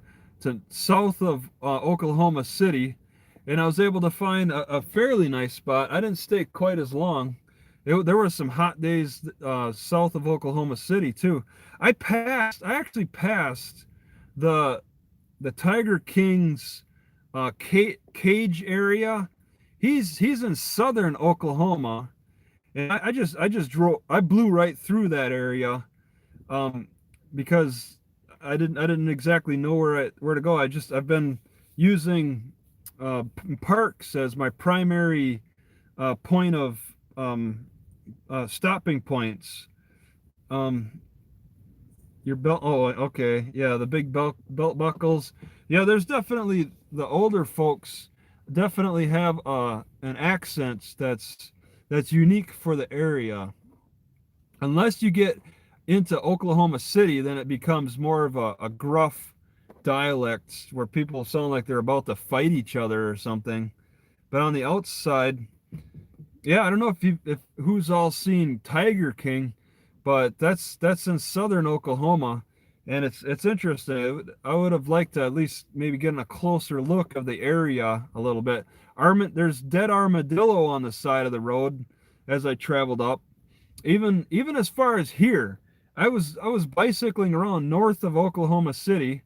south of Oklahoma City, and I was able to find a fairly nice spot. I didn't stay quite as long. There were some hot days south of Oklahoma City too. I actually passed the Tiger King's cage area. He's in southern Oklahoma, and I blew right through that area because I didn't exactly know where to go. I've been using parks as my primary point of stopping points. Um, your belt. Oh, okay. Yeah, the big belt buckles. Yeah, there's definitely the older folks definitely have an accent that's unique for the area. Unless you get into Oklahoma City, then it becomes more of a gruff dialect where people sound like they're about to fight each other or something. But on the outside, yeah, I don't know if who's all seen Tiger King, but that's in southern Oklahoma, and it's interesting. I would have liked to at least maybe get a closer look of the area a little bit. There's dead armadillo on the side of the road as I traveled up. Even as far as here, I was bicycling around north of Oklahoma City,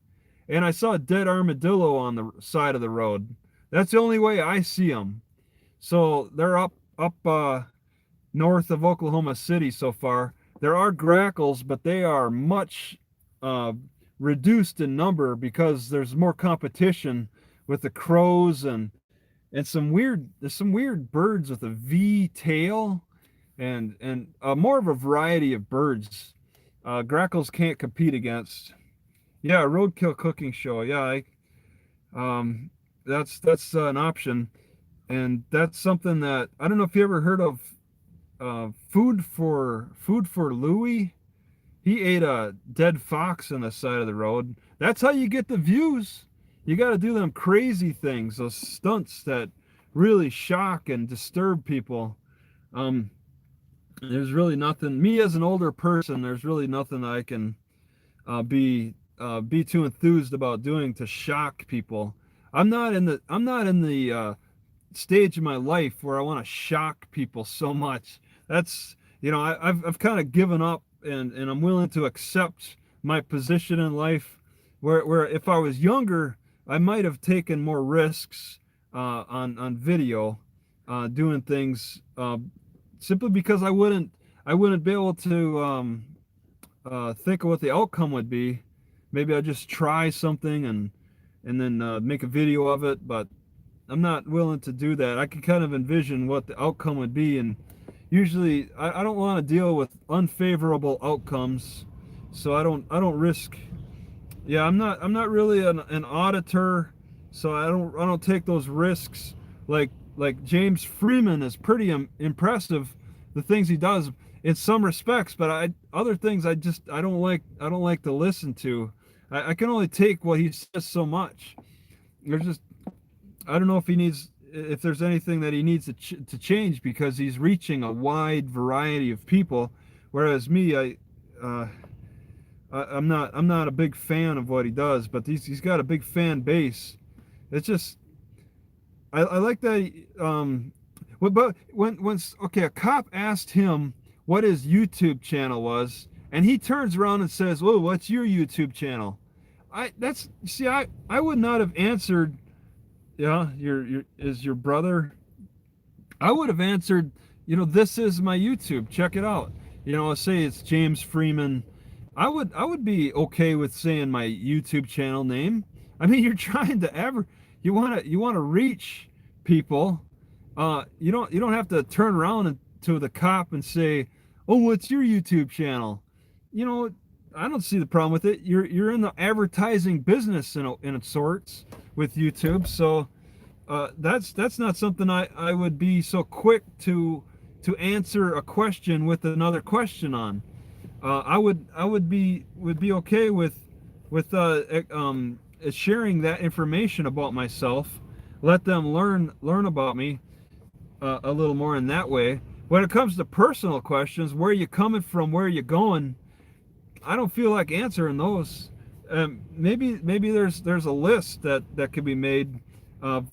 and I saw a dead armadillo on the side of the road. That's the only way I see them. So they're up north of Oklahoma City so far. There are grackles, but they are much uh, reduced in number because there's more competition with the crows and there's some weird birds with a V tail and more of a variety of birds. Grackles can't compete against. Yeah, roadkill cooking show. Yeah, that's an option, and that's something that I don't know if you ever heard of. Food for Louie. He ate a dead fox on the side of the road. That's how you get the views. You got to do them crazy things, those stunts that really shock and disturb people. Um, there's really nothing. Me as an older person, there's really nothing I can be too enthused about doing to shock people. I'm not in the stage of my life where I want to shock people so much. That's I've kind of given up and I'm willing to accept my position in life. Where if I was younger, I might have taken more risks on video, doing things simply because I wouldn't be able to think of what the outcome would be. Maybe I'd just try something and then make a video of it, but I'm not willing to do that. I can kind of envision what the outcome would be, and usually I don't want to deal with unfavorable outcomes, so I don't risk. Yeah, I'm not really an auditor, so I don't take those risks. Like James Freeman is pretty impressive, the things he does in some respects, but other things I don't like to listen to. I can only take what he says so much. There's just I don't know if there's anything that he needs to change because he's reaching a wide variety of people, whereas me, I'm not a big fan of what he does, but he's got a big fan base. It's just I like that. But when okay, a cop asked him what his YouTube channel was, and he turns around and says, "Well, what's your YouTube channel?" I would not have answered. Yeah, your brother. I would have answered, this is my YouTube. Check it out. Say it's James Freeman. I would be okay with saying my YouTube channel name. I mean, you're trying to you want to reach people. You don't have to turn around to the cop and say, "Oh, what's your YouTube channel?" You know, I don't see the problem with it. You're in the advertising business in a sorts with YouTube, so that's not something I would be so quick to answer a question with another question on. I would be okay with sharing that information about myself, let them learn about me a little more in that way. When it comes to personal questions, where you coming from, where you going, I don't feel like answering those. Maybe there's a list that could be made of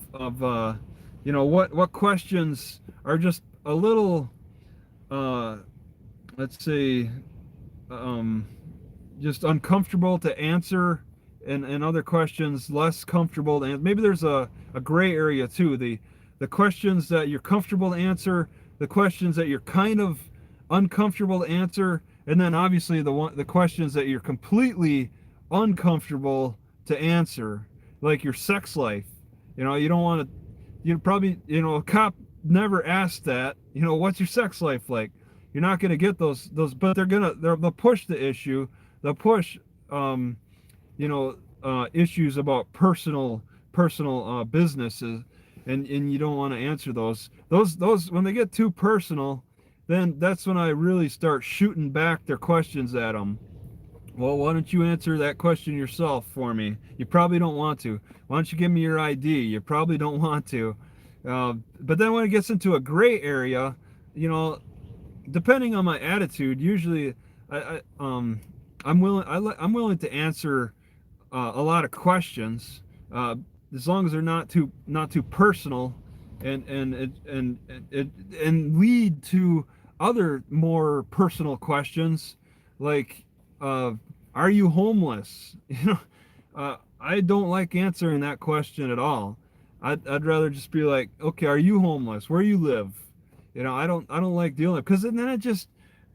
what questions are just a little let's say just uncomfortable to answer, and other questions less comfortable to answer. Maybe there's a gray area too. The questions that you're comfortable to answer, the questions that you're kind of uncomfortable to answer, and then obviously the questions that you're completely uncomfortable to answer, like your sex life. You don't want to. You probably, a cop never asked that. What's your sex life like? You're not going to get those, but they'll push the issue. They'll push, issues about personal businesses, and you don't want to answer those when they get too personal. Then that's when I really start shooting back their questions at them. Well, why don't you answer that question yourself for me? You probably don't want to. Why don't you give me your ID? You probably don't want to. But then when it gets into a gray area, you know, depending on my attitude, usually I'm willing to answer a lot of questions, as long as they're not too personal, and lead to other more personal questions, like, are you homeless? I don't like answering that question at all. I'd rather just be like, okay, are you homeless? Where you live? I don't like dealing with, because then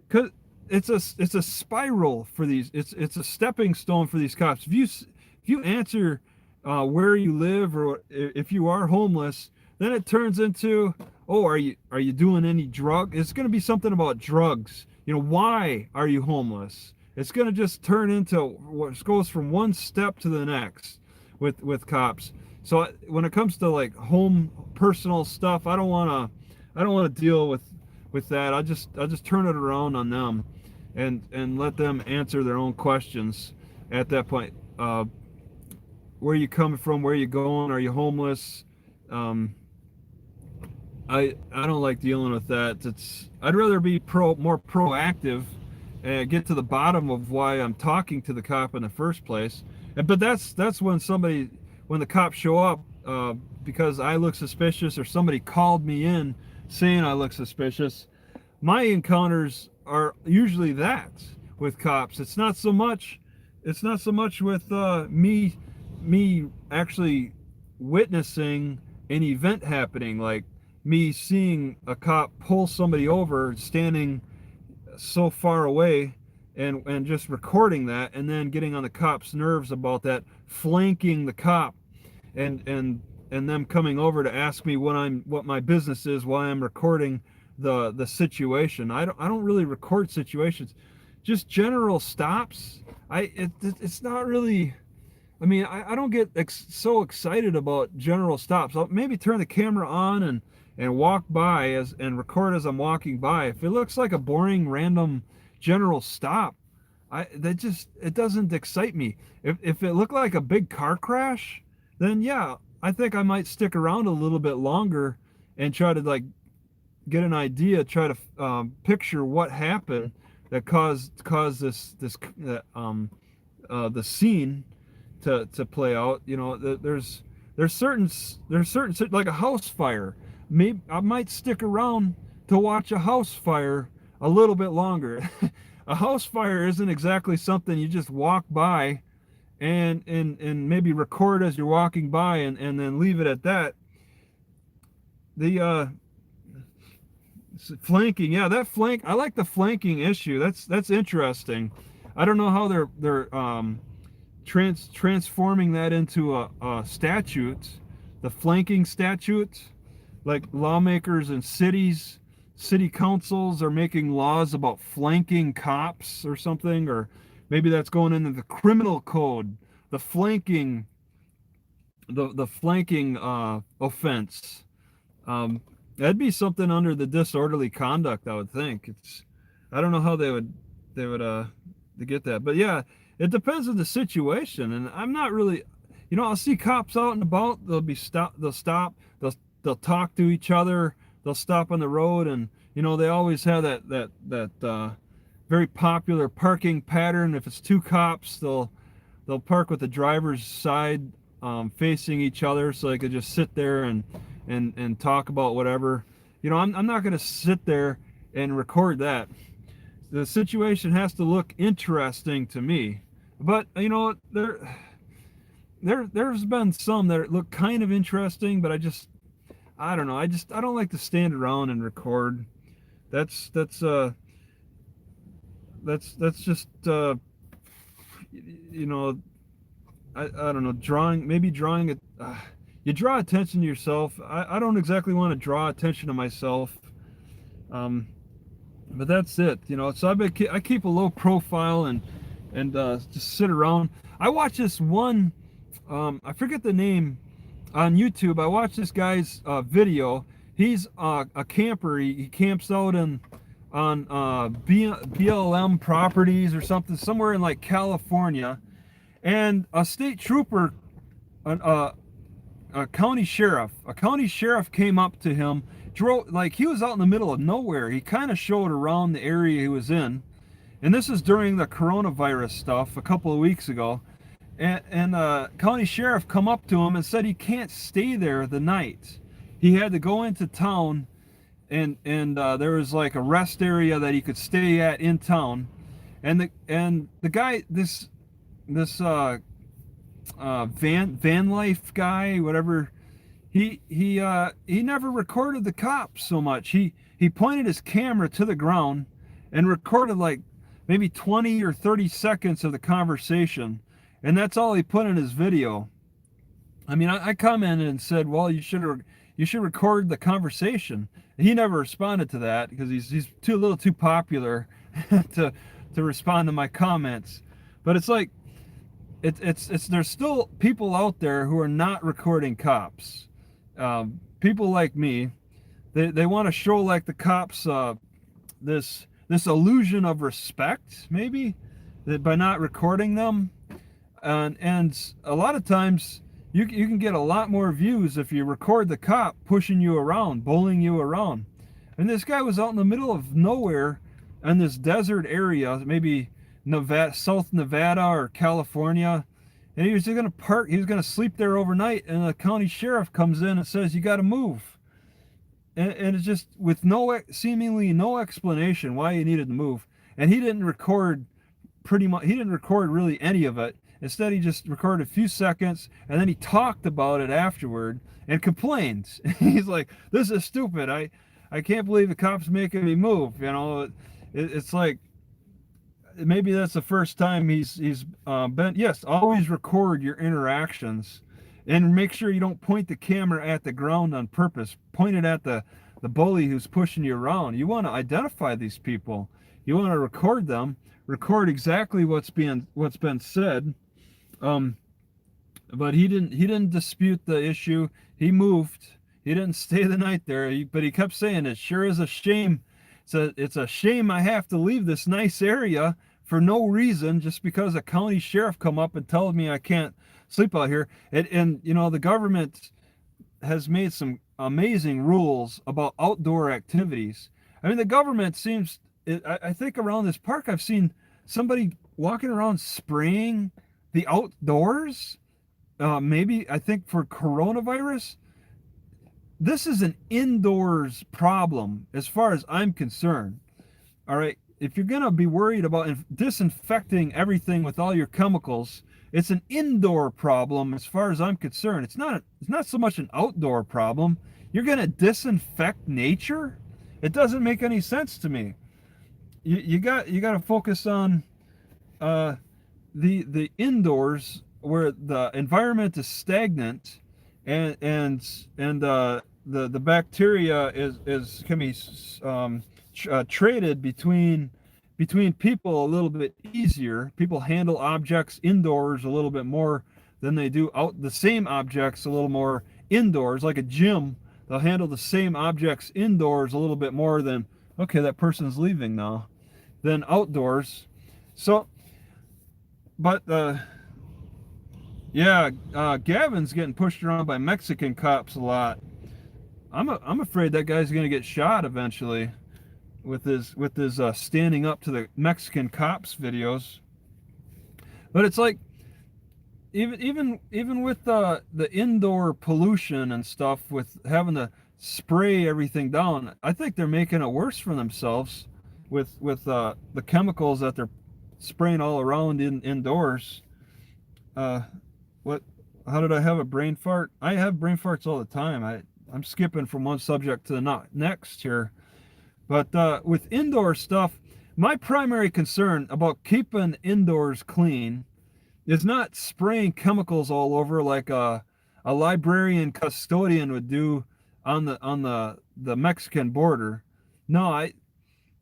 cause it's a spiral for these. It's a stepping stone for these cops. If you answer where you live, or if you are homeless, then it turns into, oh, are you doing any drug? It's going to be something about drugs. Why are you homeless? It's going to just turn into what goes from one step to the next with cops. So when it comes to like home personal stuff, I don't want to deal with that. I just turn it around on them, and let them answer their own questions at that point. Where you coming from? Where you going? Are you homeless? I don't like dealing with that. I'd rather be more proactive and get to the bottom of why I'm talking to the cop in the first place. But that's when the cops show up, because I look suspicious, or somebody called me in saying I look suspicious. My encounters are usually that with cops. It's not so much with me actually witnessing an event happening, like me seeing a cop pull somebody over standing so far away, and just recording that, and then getting on the cop's nerves about that, flanking the cop, and them coming over to ask me what my business is, why I'm recording the situation. I don't really record situations, just general stops. It's not really. I mean, I don't get so excited about general stops. I'll maybe turn the camera on and walk by and record as I'm walking by. If it looks like a boring, random general stop, it doesn't excite me. If it looked like a big car crash, then yeah, I think I might stick around a little bit longer and try to like get an idea, try to picture what happened that caused this the scene to play out. There's certain like a house fire. Maybe I might stick around to watch a house fire a little bit longer. A house fire isn't exactly something you just walk by and maybe record as you're walking by, and then leave it at that. The flanking, yeah, I like the flanking issue. That's interesting. I don't know how they're transforming that into a statute, the flanking statute. Like lawmakers and city councils are making laws about flanking cops or something, or maybe that's going into the criminal code, the flanking offense. That'd be something under the disorderly conduct, I would think. I don't know how they would to get that, but yeah, it depends on the situation. And I'm not really, I'll see cops out and about. They'll stop. They'll talk to each other. They'll stop on the road, and they always have that very popular parking pattern. If it's two cops, they'll park with the driver's side facing each other, so they could just sit there and talk about whatever. I'm not going to sit there and record that. The situation has to look interesting to me. But there's been some that look kind of interesting, but I don't know. I don't like to stand around and record. That's just you know, I don't know, drawing it. You draw attention to yourself. I don't exactly want to draw attention to myself. Um, but that's it, you know. So I keep a low profile and just sit around. I watch this one, I forget the name, on YouTube. I watched this guy's video. He's a camper. He camps out on BLM properties or something, somewhere in like California. And a state trooper, a county sheriff came up to him, drove, like he was out in the middle of nowhere. He kind of showed around the area he was in. And this is during the coronavirus stuff a couple of weeks ago. And county sheriff come up to him and said he can't stay there the night. He had to go into town, and there was like a rest area that he could stay at in town. And the guy, this van life guy, whatever, he never recorded the cops so much. He pointed his camera to the ground and recorded like maybe 20 or 30 seconds of the conversation. And that's all he put in his video. I mean, I commented and said, well, you should record the conversation. He never responded to that because he's a little too popular to respond to my comments. But it's like, it's there's still people out there who are not recording cops. People like me, they want to show like the cops this illusion of respect, maybe, that by not recording them. And a lot of times you can get a lot more views if you record the cop pushing you around, bullying you around. And this guy was out in the middle of nowhere in this desert area, maybe Nevada, South Nevada or California, and he was going to park. He was going to sleep there overnight, and the county sheriff comes in and says, "You got to move." And it's just with seemingly no explanation why he needed to move. And he didn't record he didn't record really any of it. Instead, he just recorded a few seconds, and then he talked about it afterward and complained. He's like, "This is stupid. I can't believe the cops making me move." You know, it's like, maybe that's the first time he's been. Yes, always record your interactions, and make sure you don't point the camera at the ground on purpose. Point it at the bully who's pushing you around. You want to identify these people. You want to record them. Record exactly what's been said. But he didn't dispute the issue. He moved. He didn't stay the night there. But he kept saying, "It sure is a shame. It's a shame I have to leave this nice area for no reason, just because a county sheriff come up and told me I can't sleep out here." And you know, the government has made some amazing rules about outdoor activities. I mean, the government seems. I think around this park, I've seen somebody walking around spraying the outdoors. Maybe, I think, for coronavirus. This is an indoors problem as far as I'm concerned. All right, if you're gonna be worried about disinfecting everything with all your chemicals, it's an indoor problem as far as I'm concerned. It's not so much an outdoor problem. You're gonna disinfect nature? It doesn't make any sense to me. You got to focus on the indoors, where the environment is stagnant, and the bacteria can be traded between people a little bit easier. People handle objects indoors a little bit more than they do out the same objects a little more indoors. Like a gym, they'll handle the same objects indoors a little bit more than, okay, that person's leaving now, than outdoors. So, but yeah, Gavin's getting pushed around by Mexican cops a lot. I'm afraid that guy's gonna get shot eventually with his standing up to the Mexican cops videos. But it's like, even with the indoor pollution and stuff, with having to spray everything down, I think they're making it worse for themselves with the chemicals that they're spraying all around indoors. How did I have a brain fart? I have brain farts all the time. I'm skipping from one subject to the next here. But with indoor stuff, my primary concern about keeping indoors clean It's not spraying chemicals all over like a librarian custodian would do on the Mexican border. No,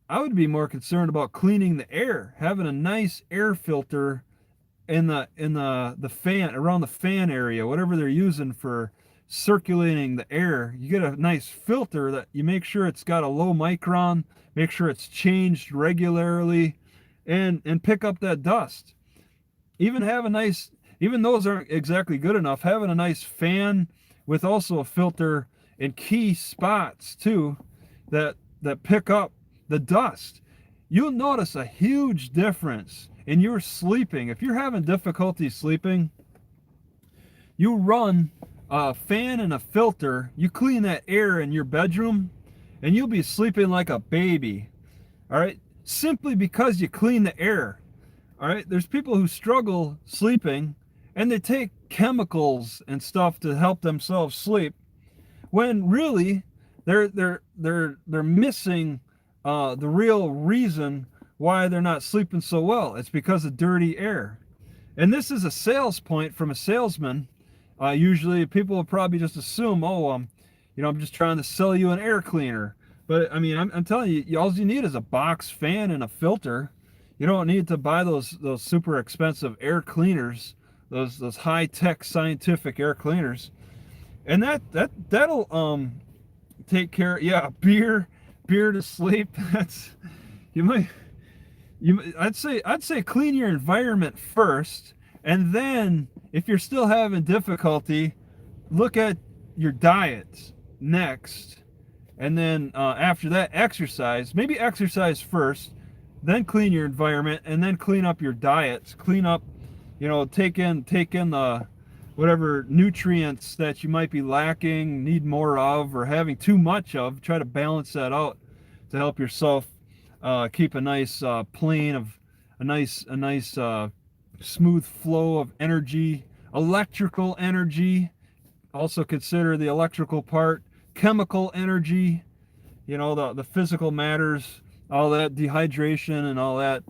I would be more concerned about cleaning the air, having a nice air filter in the fan, around the fan area, whatever they're using for circulating the air. You get a nice filter that you make sure it's got a low micron, make sure it's changed regularly, and pick up that dust. Even have a nice, even those aren't exactly good enough, having a nice fan with also a filter in key spots too, that pick up the dust. You'll notice a huge difference in your sleeping. If you're having difficulty sleeping, you run a fan and a filter, you clean that air in your bedroom, and you'll be sleeping like a baby. All right, simply because you clean the air. All right, there's people who struggle sleeping, and they take chemicals and stuff to help themselves sleep, when really they're missing the real reason why they're not sleeping so well. It's because of dirty air. And this is a sales point from a salesman. Usually people will probably just assume, oh, I'm just trying to sell you an air cleaner. But I mean, I'm telling you, all you need is a box fan and a filter. You don't need to buy those super expensive air cleaners, those high tech scientific air cleaners. And that'll take care. Yeah, beer to sleep. That's you might I'd say clean your environment first, and then if you're still having difficulty, look at your diet next, and then after that, exercise. Maybe exercise first, then clean your environment, and then clean up your diets. Clean up, take in the whatever nutrients that you might be lacking, need more of, or having too much of. Try to balance that out to help yourself keep a nice plane of a nice smooth flow of energy, electrical energy. Also consider the electrical part, chemical energy, the physical matters, all that, dehydration and all that,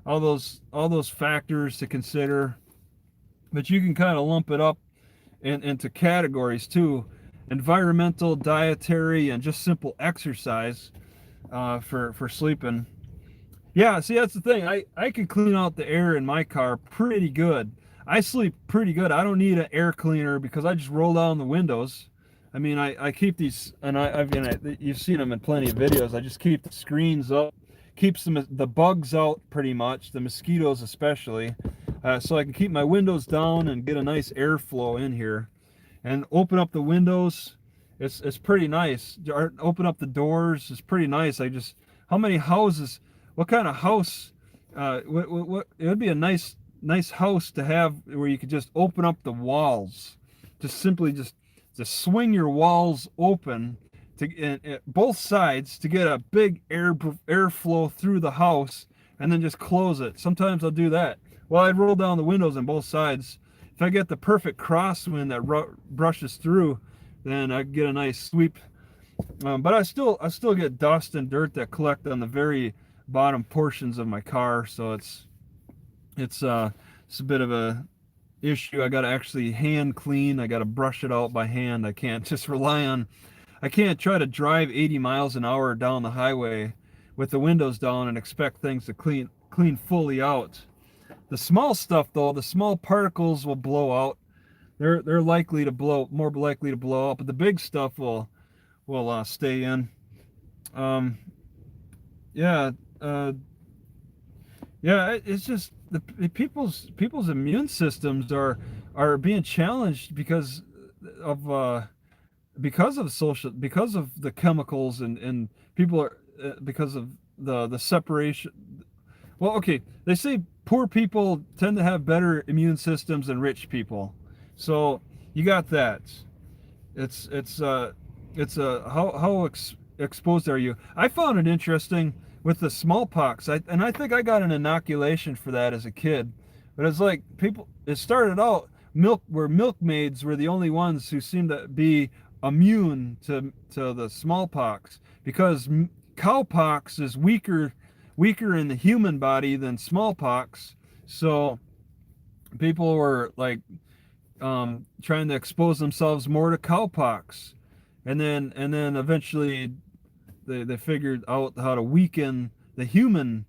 all those factors to consider. But you can kind of lump it up into categories too: environmental, dietary, and just simple exercise for sleeping. Yeah, see, that's the thing. I can clean out the air in my car pretty good. I sleep pretty good. I don't need an air cleaner because I just roll down the windows. I mean, I keep these, and you've seen them in plenty of videos. I just keep the screens up, keeps the bugs out pretty much, the mosquitoes especially, so I can keep my windows down and get a nice airflow in here. And open up the windows. It's pretty nice. Open up the doors. It's pretty nice. How many houses? What kind of house? What it would be a nice house to have where you could just open up the walls, just simply just swing your walls open to both sides to get a big airflow through the house, and then just close it. Sometimes I'll do that. Well, I'd roll down the windows on both sides. If I get the perfect crosswind that brushes through, then I get a nice sweep. But I still get dust and dirt that collect on the very bottom portions of my car, so it's a bit of a issue. I got to actually hand clean. I got to brush it out by hand. I can't just I can't try to drive 80 miles an hour down the highway with the windows down and expect things to clean fully out. The small stuff though, the small particles will blow out. They're more likely to blow out, but the big stuff will stay in. Yeah, it's just the people's immune systems are being challenged because of the chemicals, and people are because of the separation. Well, okay, they say poor people tend to have better immune systems than rich people, so you got that. It's how exposed are you? I found it interesting with the smallpox. I think I got an inoculation for that as a kid, but it's like it started out where milkmaids were the only ones who seemed to be immune to the smallpox, because cowpox is weaker in the human body than smallpox. So People were like trying to expose themselves more to cowpox, and then eventually they figured out how to weaken the human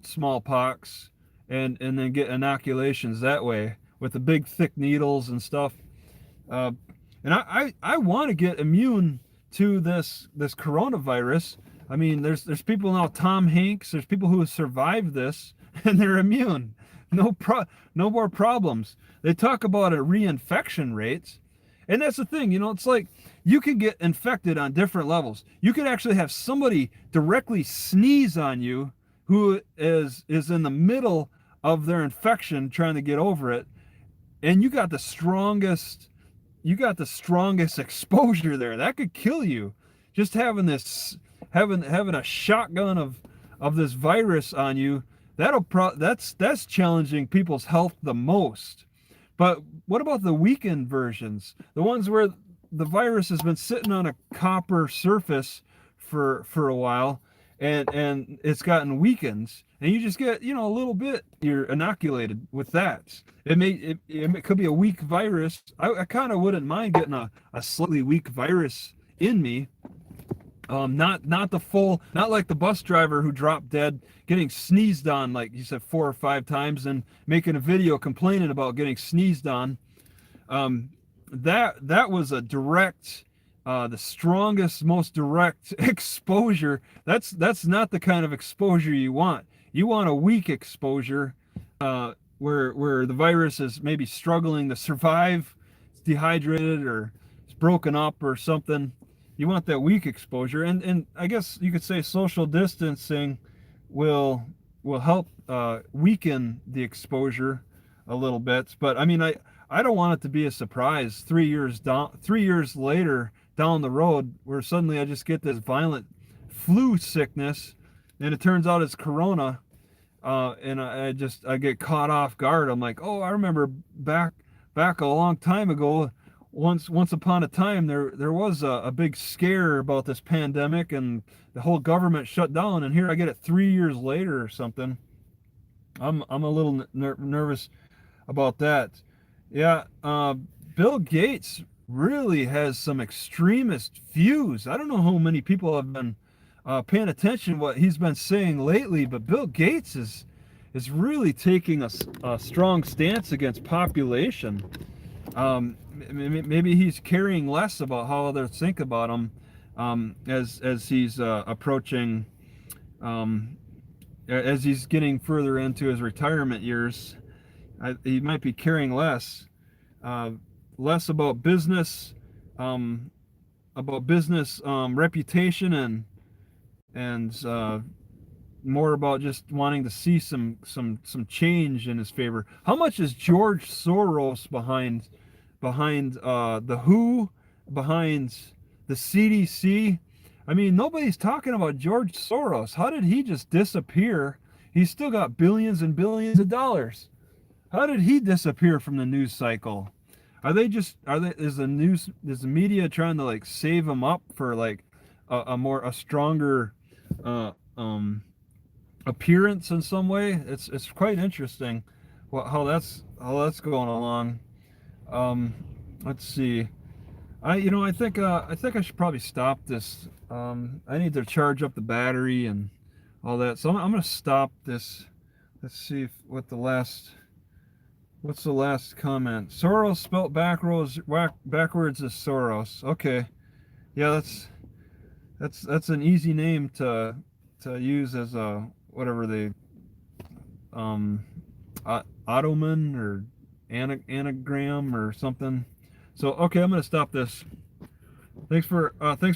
smallpox, and then get inoculations that way with the big thick needles and stuff. Uh, and I want to get immune to this coronavirus. I mean, there's people now, Tom Hanks. There's people who have survived this and they're immune. No more problems. They talk about a reinfection rates, and that's the thing. It's like you can get infected on different levels. You could actually have somebody directly sneeze on you who is in the middle of their infection, trying to get over it, and you got the strongest exposure there. That could kill you. Just having a shotgun of this virus on you, that's challenging people's health the most. But what about the weakened versions? The ones where the virus has been sitting on a copper surface for a while, and it's gotten weakened, and you just get a little bit, you're inoculated with that. It could be a weak virus. I kind of wouldn't mind getting a slightly weak virus in me. Not the full, not like the bus driver who dropped dead, getting sneezed on, like you said, 4 or 5 times, and making a video complaining about getting sneezed on. That was a direct, the strongest, most direct exposure. That's not the kind of exposure you want. You want a weak exposure, where the virus is maybe struggling to survive, it's dehydrated or it's broken up or something. You want that weak exposure, and I guess you could say social distancing will help weaken the exposure a little bit. But I mean, I don't want it to be a surprise 3 years later down the road, where suddenly I just get this violent flu sickness, and it turns out it's corona, and I get caught off guard. I'm like, oh, I remember back a long time ago. Once upon a time, there was a big scare about this pandemic, and the whole government shut down, and here I get it 3 years later or something. I'm a little nervous about that. Yeah, Bill Gates really has some extremist views. I don't know how many people have been paying attention to what he's been saying lately, but Bill Gates is really taking a strong stance against population. Maybe he's caring less about how others think about him, as he's approaching, as he's getting further into his retirement years. He might be caring less about business, reputation, and more about just wanting to see some change in his favor. How much is George Soros behind the WHO, behind the CDC? I mean, nobody's talking about George Soros. How did he just disappear? He's still got billions and billions of dollars. How did he disappear from the news cycle? Is the media trying to like save him up for like a stronger appearance in some way? It's quite interesting how that's going along. Let's see. I think I should probably stop this. I need to charge up the battery and all that. So I'm gonna stop this. Let's see what's the last comment. Soros spelt backwards is Soros. Okay. Yeah, that's an easy name to use as a whatever they Ottoman or anagram or something. So okay, I'm gonna stop this. Thanks for